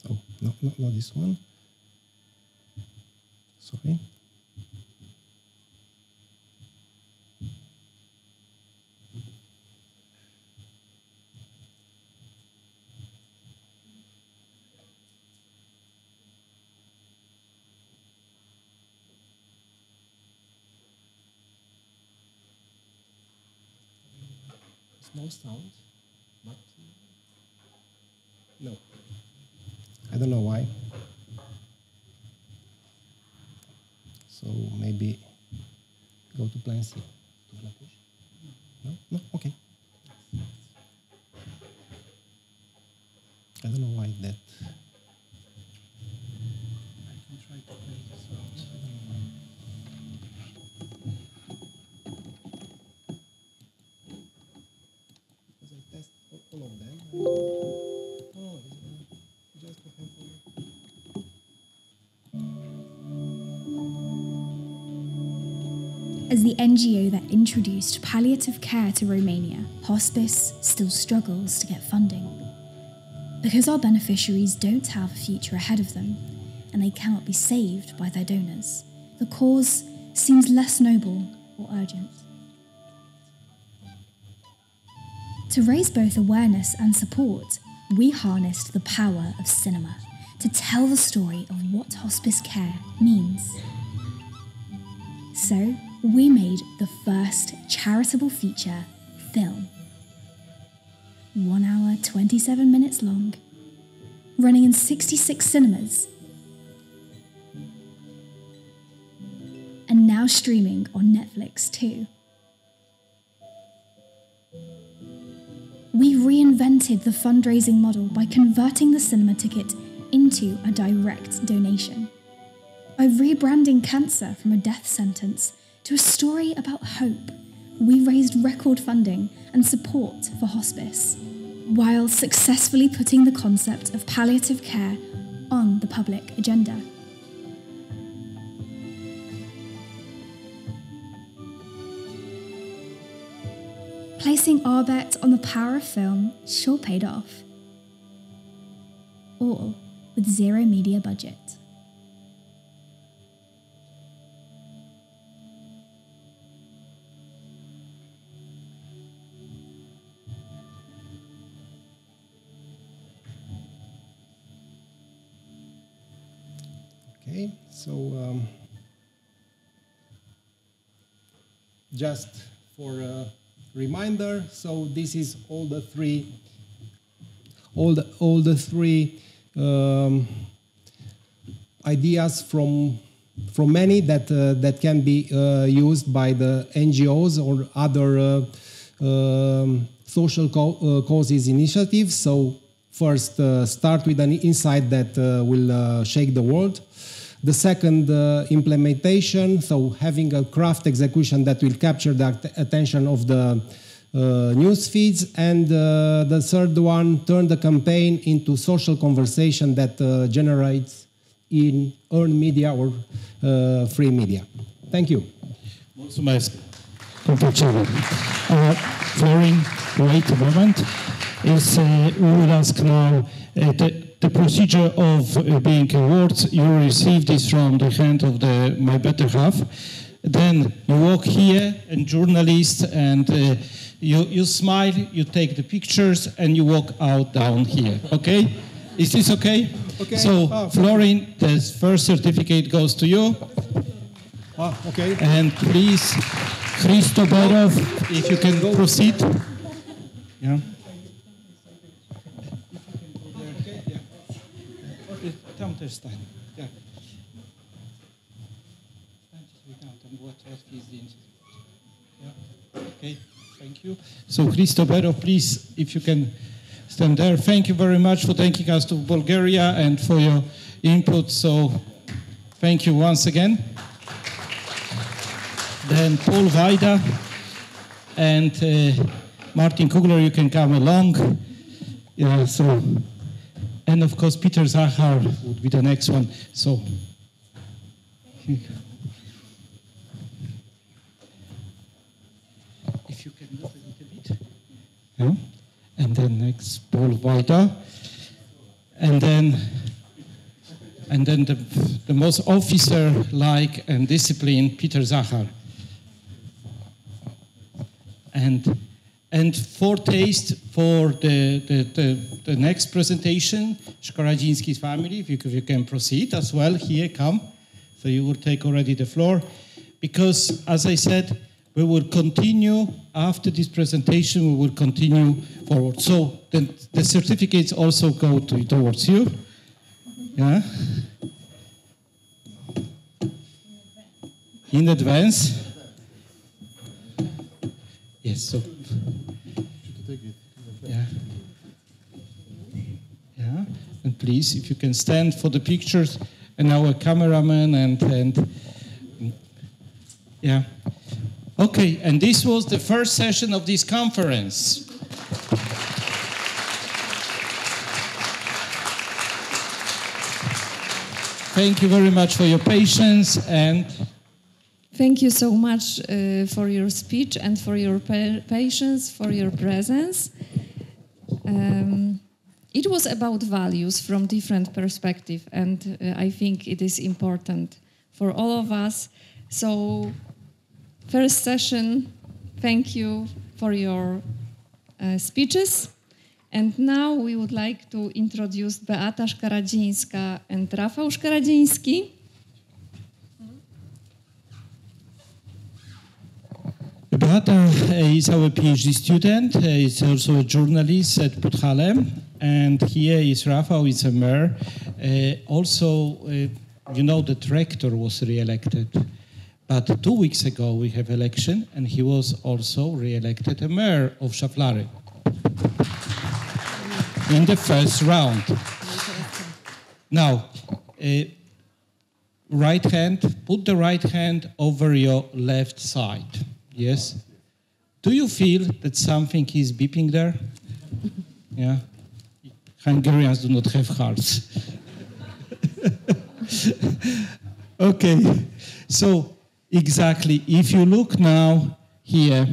Oh, no, not this one. Sorry. No sound, but no. I don't know why. So maybe go to plan C. No? No? Okay. I don't know why that. I can try to play the sound. I don't know why. All of them. Oh, just to have As the NGO that introduced palliative care to Romania, hospice still struggles to get funding. Because our beneficiaries don't have a future ahead of them, and they cannot be saved by their donors, the cause seems less noble or urgent. To raise both awareness and support, we harnessed the power of cinema to tell the story of what hospice care means. So, we made the first charitable feature film. 1 hour, 27 minutes long, running in 66 cinemas, and now streaming on Netflix too. We reinvented the fundraising model by converting the cinema ticket into a direct donation. By rebranding cancer from a death sentence to a story about hope, we raised record funding and support for hospice, while successfully putting the concept of palliative care on the public agenda. Placing our bet on the power of film sure paid off. All with zero media budget. Okay, so just for a reminder, so this is all the three ideas from many that can be used by the NGOs or other social causes initiatives. So first, start with an insight that will shake the world. The second, implementation, so having a craft execution that will capture the attention of the news feeds. And the third one, turn the campaign into social conversation that generates in earned media or free media. Thank you. Mulțumesc. Florin, wait a moment. We will ask now the procedure of being awards. You receive this from the hand of my better half. Then you walk here, and journalists, and you smile, you take the pictures, and you walk out down here. Okay? Is this okay? Okay. So, Florin, the first certificate goes to you. Okay. And please, Christo Borov, if you can proceed. Yeah. Tam też stań. Yeah. Yeah. Okay, thank you. So, Christo Borov, please, if you can stand there. Thank you very much for taking us to Bulgaria and for your input. So, thank you once again. Then Paul Wajda and Martin Kugler, you can come along. Yeah, so, and of course Peter Zachar would be the next one. So, if you can move a little bit. Yeah. And then next Paul Wajda, and then the most officer-like and disciplined Peter Zachar. And foretaste for the next presentation, Szkoradziński's family, if you can proceed as well, here, come. So you will take already the floor. Because, as I said, we will continue, after this presentation, we will continue forward. So the certificates also go towards you. Yeah? In advance. Yes, so. Yeah. Yeah. And please, if you can stand for the pictures, and our cameraman and yeah. Okay, and this was the first session of this conference. Thank you very much for your patience, and thank you so much for your speech and for your patience, for your presence. It was about values from different perspectives, and I think it is important for all of us. So, first session, thank you for your speeches. And now we would like to introduce Beata Szkaradzińska and Rafał Szkaradziński. Beata is our PhD student. He's also a journalist at Podhale. And here is Rafał, he's a mayor. You know, the rector was re-elected. But 2 weeks ago we have election, and he was also re-elected a mayor of Szaflary in the first round. Now, right hand, put the right hand over your left side. Yes? Do you feel that something is beeping there? Yeah? Hungarians do not have hearts. Okay, so exactly, if you look now here,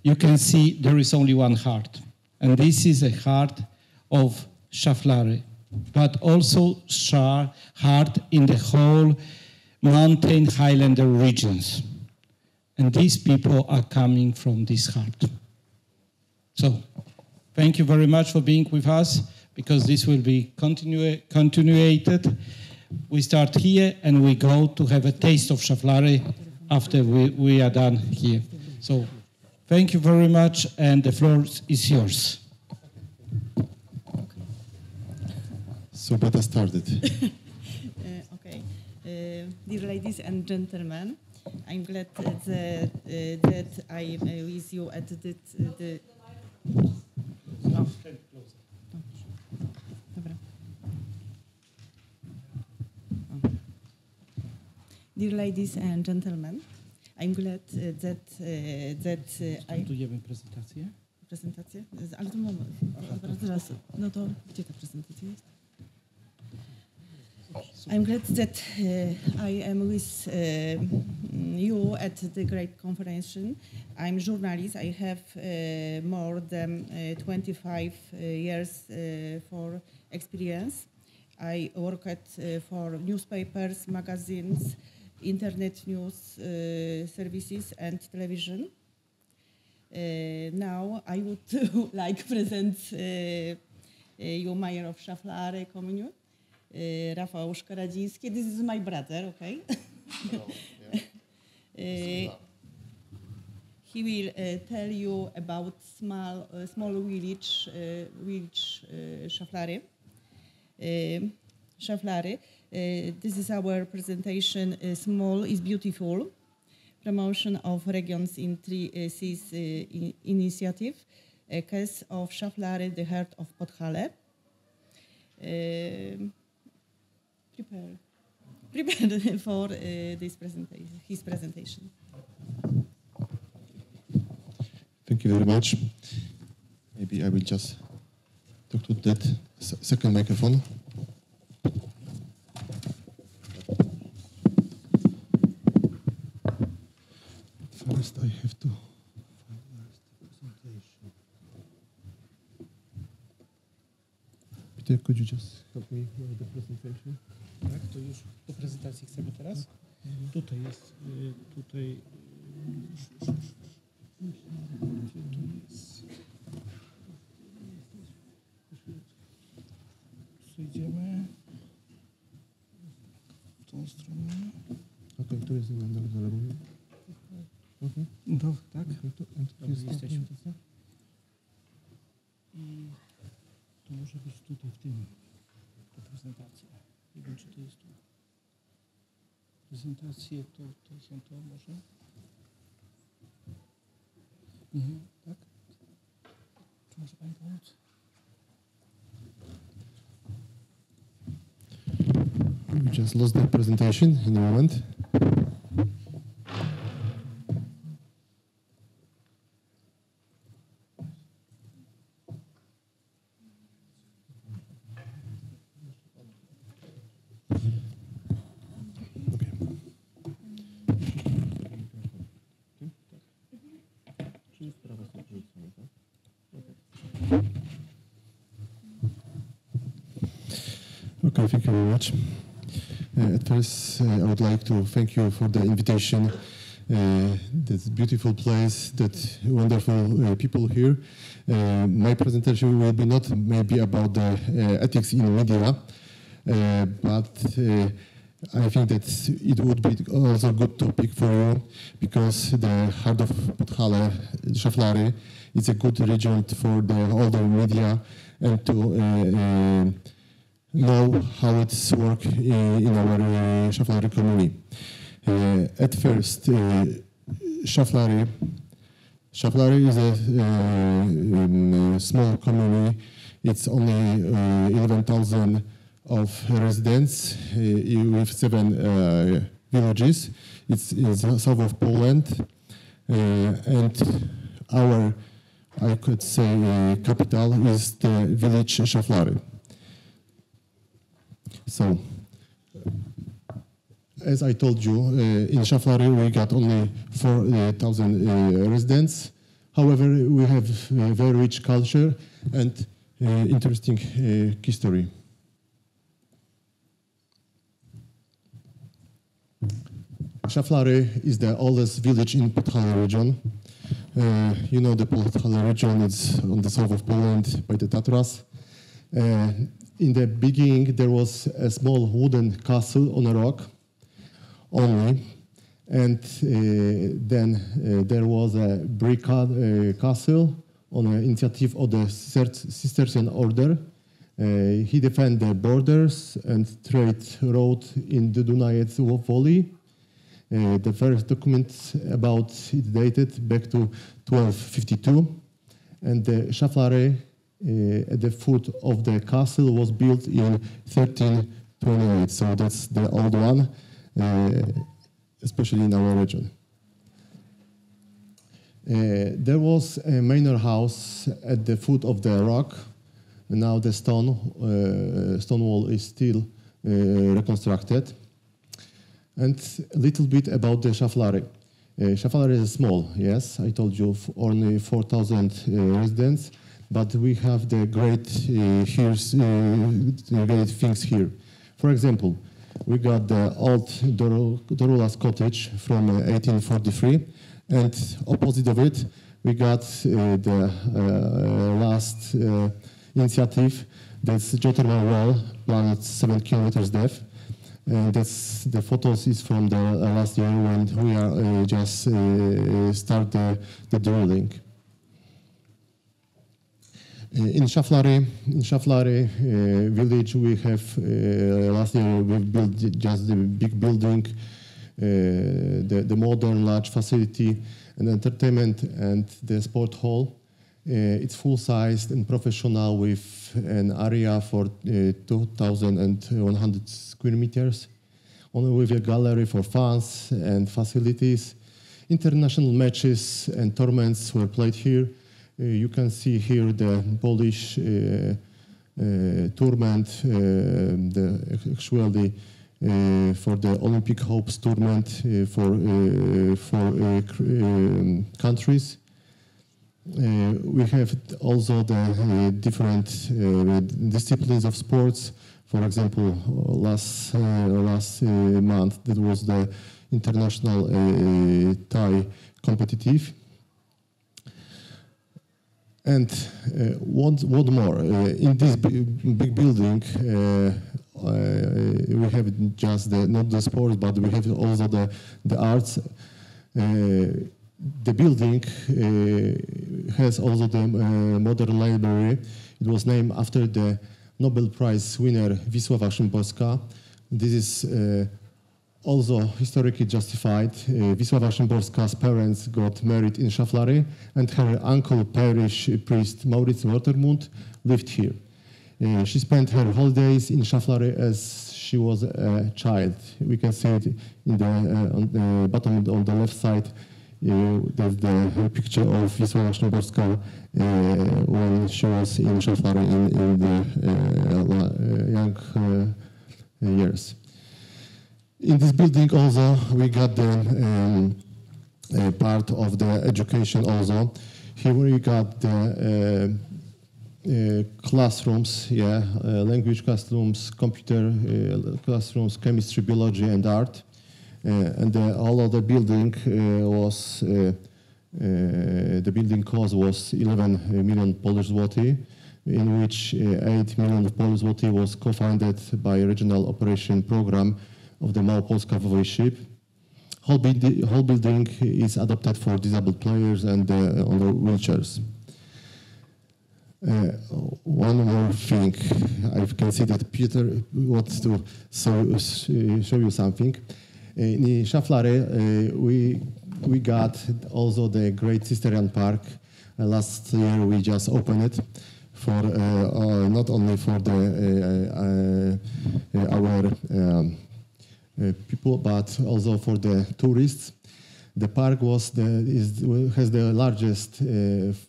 you can see there is only one heart. And this is a heart of Szaflary, but also heart in the whole mountain highlander regions. And these people are coming from this heart. So, thank you very much for being with us, because this will be continuated. We start here and we go to have a taste of Szaflary after we are done here. So, thank you very much, and the floor is yours. So better started. Okay. Dear ladies and gentlemen, I'm glad that I am with you at the Dear ladies and gentlemen, I'm glad that I... Studujemy prezentację. Prezentację? Ale to moment. Teraz, no to gdzie ta prezentacja jest? I'm glad that I am with you at the great conference. I'm journalist. I have more than 25 years for experience. I worked for newspapers, magazines, internet news services and television. Now I would like to present you Mayor of Szaflary Commune, Rafał Szkaradziński. This is my brother, okay? He will tell you about small village Szaflary. Szaflary. This is our presentation. Small is beautiful. Promotion of regions in 3 Seas initiative. A case of Szaflary, the heart of Podhale. Prepared for this presentation, his presentation. Thank you very much. Maybe I will just talk to that second microphone. First, I have to finalize the presentation. Peter, could you just help me with the presentation? Tak, to już do prezentacji chcemy teraz? Tutaj jest, tutaj... Przejdziemy w tą stronę. Okej, tu jest na lewo. Okay. No, tak? Jesteśmy. I to może być tutaj w tym, ta prezentacja. Nie wiem, czy to jest tu. Prezentacje to są to może? Nie, tak? Czy może Pani pomóc? We just lost the presentation in a moment. Okay, thank you very much. At first, I would like to thank you for the invitation. This beautiful place, that wonderful people here. My presentation will be not maybe about the ethics in media, but I think that it would be also a good topic for you, because the heart of Podhale, Szaflary, is a good region for all the media and to know how it's work in our Szaflary community. At first, Szaflary is a small community. It's only 11,000 of residents with 7 villages. It's in the south of Poland, and our, I could say, capital is the village Szaflary. So, as I told you, in Szaflary we got only 4,000 residents. However, we have a very rich culture and interesting history. Szaflary is the oldest village in Podhala region. You know the Podhala region is on the south of Poland by the Tatras. In the beginning there was a small wooden castle on a rock only, and then there was a brick castle on an initiative of the Cistercian order. He defended the borders and trade route in the Dunajec Valley. The first document about it dated back to 1252, and the Szaflary at the foot of the castle was built in 1328, so that's the old one, especially in our region. There was a manor house at the foot of the rock. Now the stone wall is still reconstructed. And a little bit about the Szaflary. Szaflary is small, yes, I told you, only 4,000 residents, but we have the great things here. For example, we got the old Dorula's cottage from 1843, and opposite of it, we got the last initiative, that's Joterman Wall, planned 7 kilometers depth. That's the photos is from the last year when we are just start the drilling. In Szaflary village, we have last year we built just the big building, the modern large facility, and entertainment and the sport hall. It's full-sized and professional with an area for 2,100 square meters, only with a gallery for fans and facilities. International matches and tournaments were played here. You can see here the Polish tournament, actually for the Olympic Hopes tournament for countries. We have also the different disciplines of sports. For example, last month that was the international Thai competitive. And what more? In this big building, we have just not the sports, but we have also the arts. The building has also the modern library. It was named after the Nobel Prize winner Wisława Szymborska. This is also historically justified. Wisława Szymborska's parents got married in Szaflary, and her uncle, parish priest Maurits Watermund, lived here. She spent her holidays in Szaflary as she was a child. We can see it in on the bottom on the left side. That's the picture of Wisława Szymborska when she was in Szaflary in the young years. In this building also we got the part of the education also. Here we got the classrooms, language classrooms, computer classrooms, chemistry, biology, and art. And all of the building was the building cost was 11 million Polish zloty, in which 8 million Polish zloty was co-funded by regional operation program of the Małopolska Voivodeship. Whole building is adapted for disabled players and on the wheelchairs. One more thing, I can see that Peter wants to show you something. In Szaflary, we got also the great Cistercian Park. Last year we just opened it. for not only for our people, but also for the tourists. The park has the largest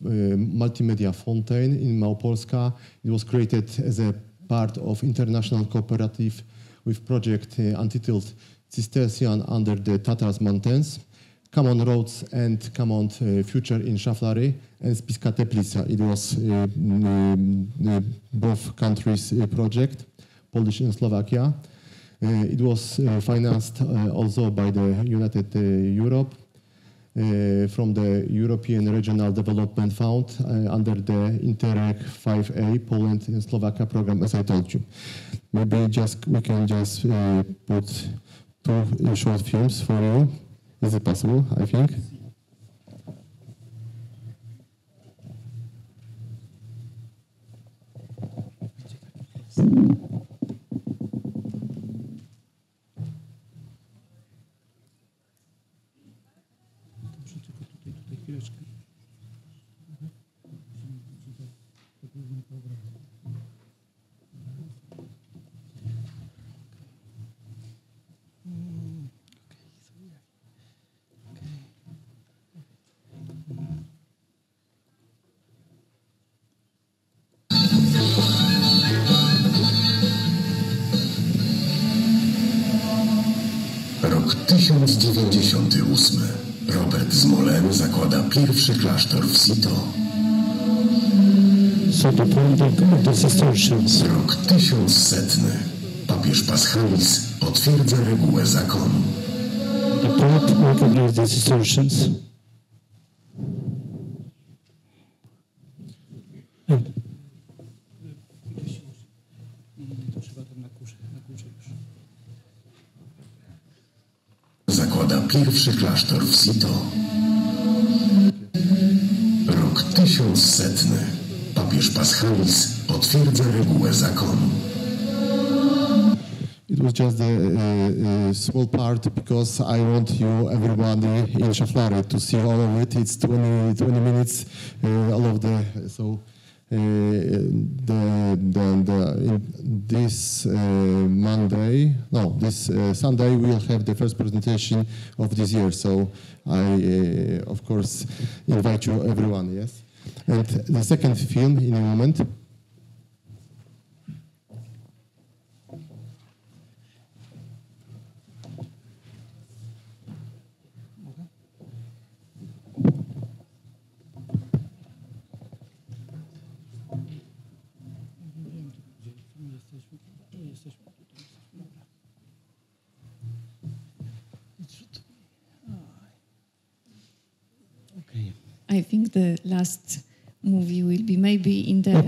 multimedia fountain in Małopolska. It was created as a part of international cooperative with project entitled Cistercian under the Tatars Mountains, Common Roads and Common Future in Szaflary, and Spiska Teplica. It was both countries' project, Polish and Slovakia. It was financed also by the United Europe from the European Regional Development Fund under the Interreg 5A Poland and Slovakia program, as I told you. Maybe we can just put 2 short films for you. Is it possible? I think. Rok 1098. Robert z Molenu zakłada pierwszy klasztor w Sito. Rok 1100. Papież Paschalis potwierdza regułę zakonu. The Pope recognized these institutions. Zakłada pierwszy klasztor w Sito. Rok 1100. Papież Paschalis potwierdza regułę zakonu. It was just a small part because I want you, everybody in Szaflary, to see all of it. It's 20 minutes, all of the this Monday, no, this Sunday we'll have the first presentation of this year. So I, of course, invite you, everyone. Yes, and the second film in a moment. I think the last movie will be maybe in the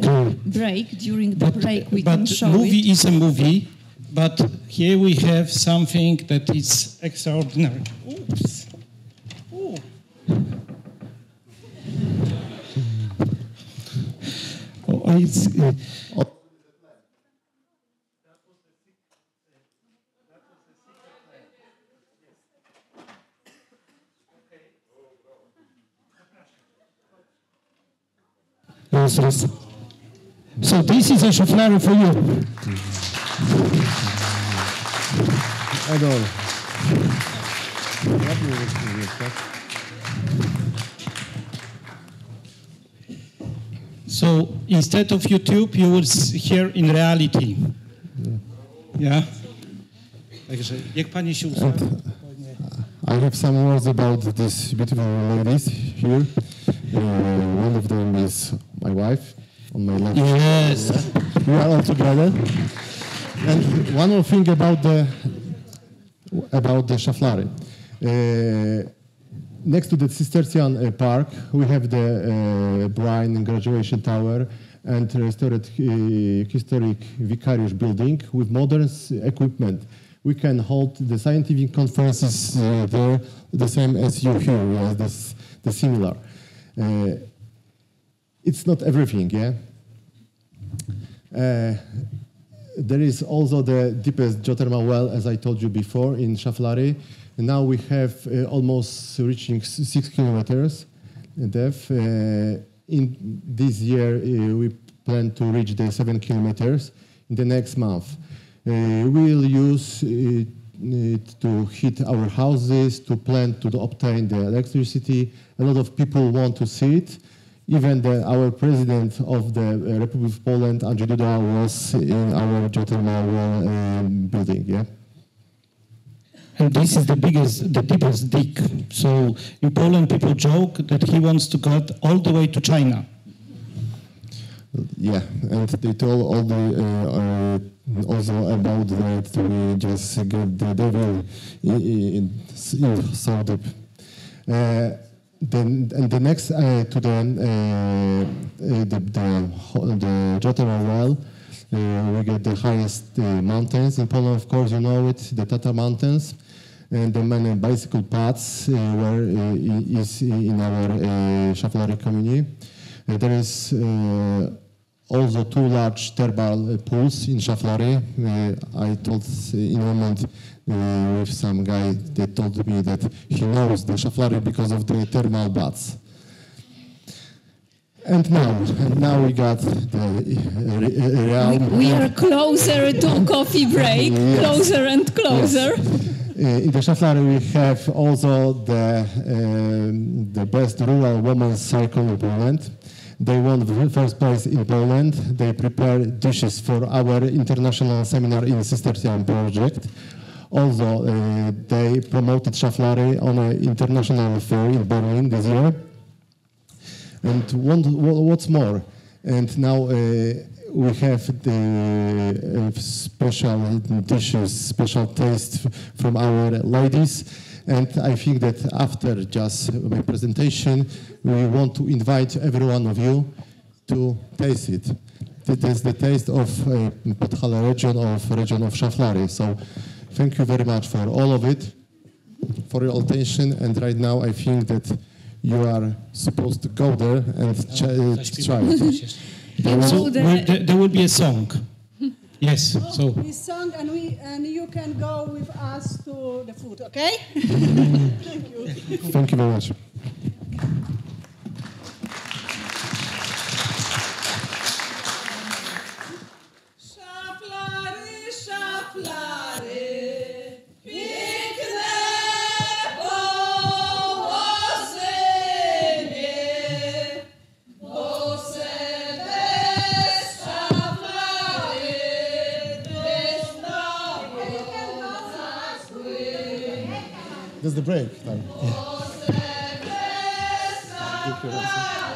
break. During the break, we can show movie it. is a movie, but here we have something that is extraordinary. Oops. Ooh. It's, So this is a Szaflary for you. So instead of YouTube, you will hear in reality. Yeah. Także jak panie się ustawi. I have some words about these beautiful ladies here. One of them is my wife on my left. Yes. We are all together. And one more thing about the Szaflary. Next to the Cistercian Park, we have the Brine Graduation Tower and restored historic vicarious building with modern equipment. We can hold the scientific conferences there, the same as you here, the similar. It's not everything, yeah? There is also the deepest geothermal well, as I told you before, in Szaflary. Now we have almost reaching 6 kilometers depth. In this year, we plan to reach the 7 kilometers in the next month. We'll use it to heat our houses, to plant, to obtain the electricity. A lot of people want to see it. Even our president of the Republic of Poland, Andrzej Duda, was in our geothermal building. Yeah. And this is the deepest dig. So in Poland, people joke that he wants to go all the way to China. Yeah, and they told all the also about that we just get the devil in so deep. Then and the next to the geothermal well, we get the highest mountains in Poland. Of course, you know it, the Tatar Mountains, and the many bicycle paths where is in our Szaflary community. There is also 2 large thermal pools in Szaflary. I told in a moment with some guy that told me that he knows the Szaflary because of the thermal baths. And now we got the We are closer to coffee break, yes. Closer and closer. Yes. In the Szaflary we have also the best rural women's circle in Poland. They won the first place in Poland. They prepare dishes for our international seminar in Sistertown project. Also, they promoted Szaflary on an international fair in Berlin this year. And what's more, and now we have the special dishes, special taste from our ladies. And I think that after just my presentation, we want to invite every one of you to taste it. It is the taste of Podhala region of Szaflary. So thank you very much for all of it, for your attention. And right now, I think that you are supposed to go there and try it. There will be a song. Yes. So we sung and you can go with us to the food, okay? Thank you. Thank you very much. Szaflary, szaflary. That's the break time. Yeah.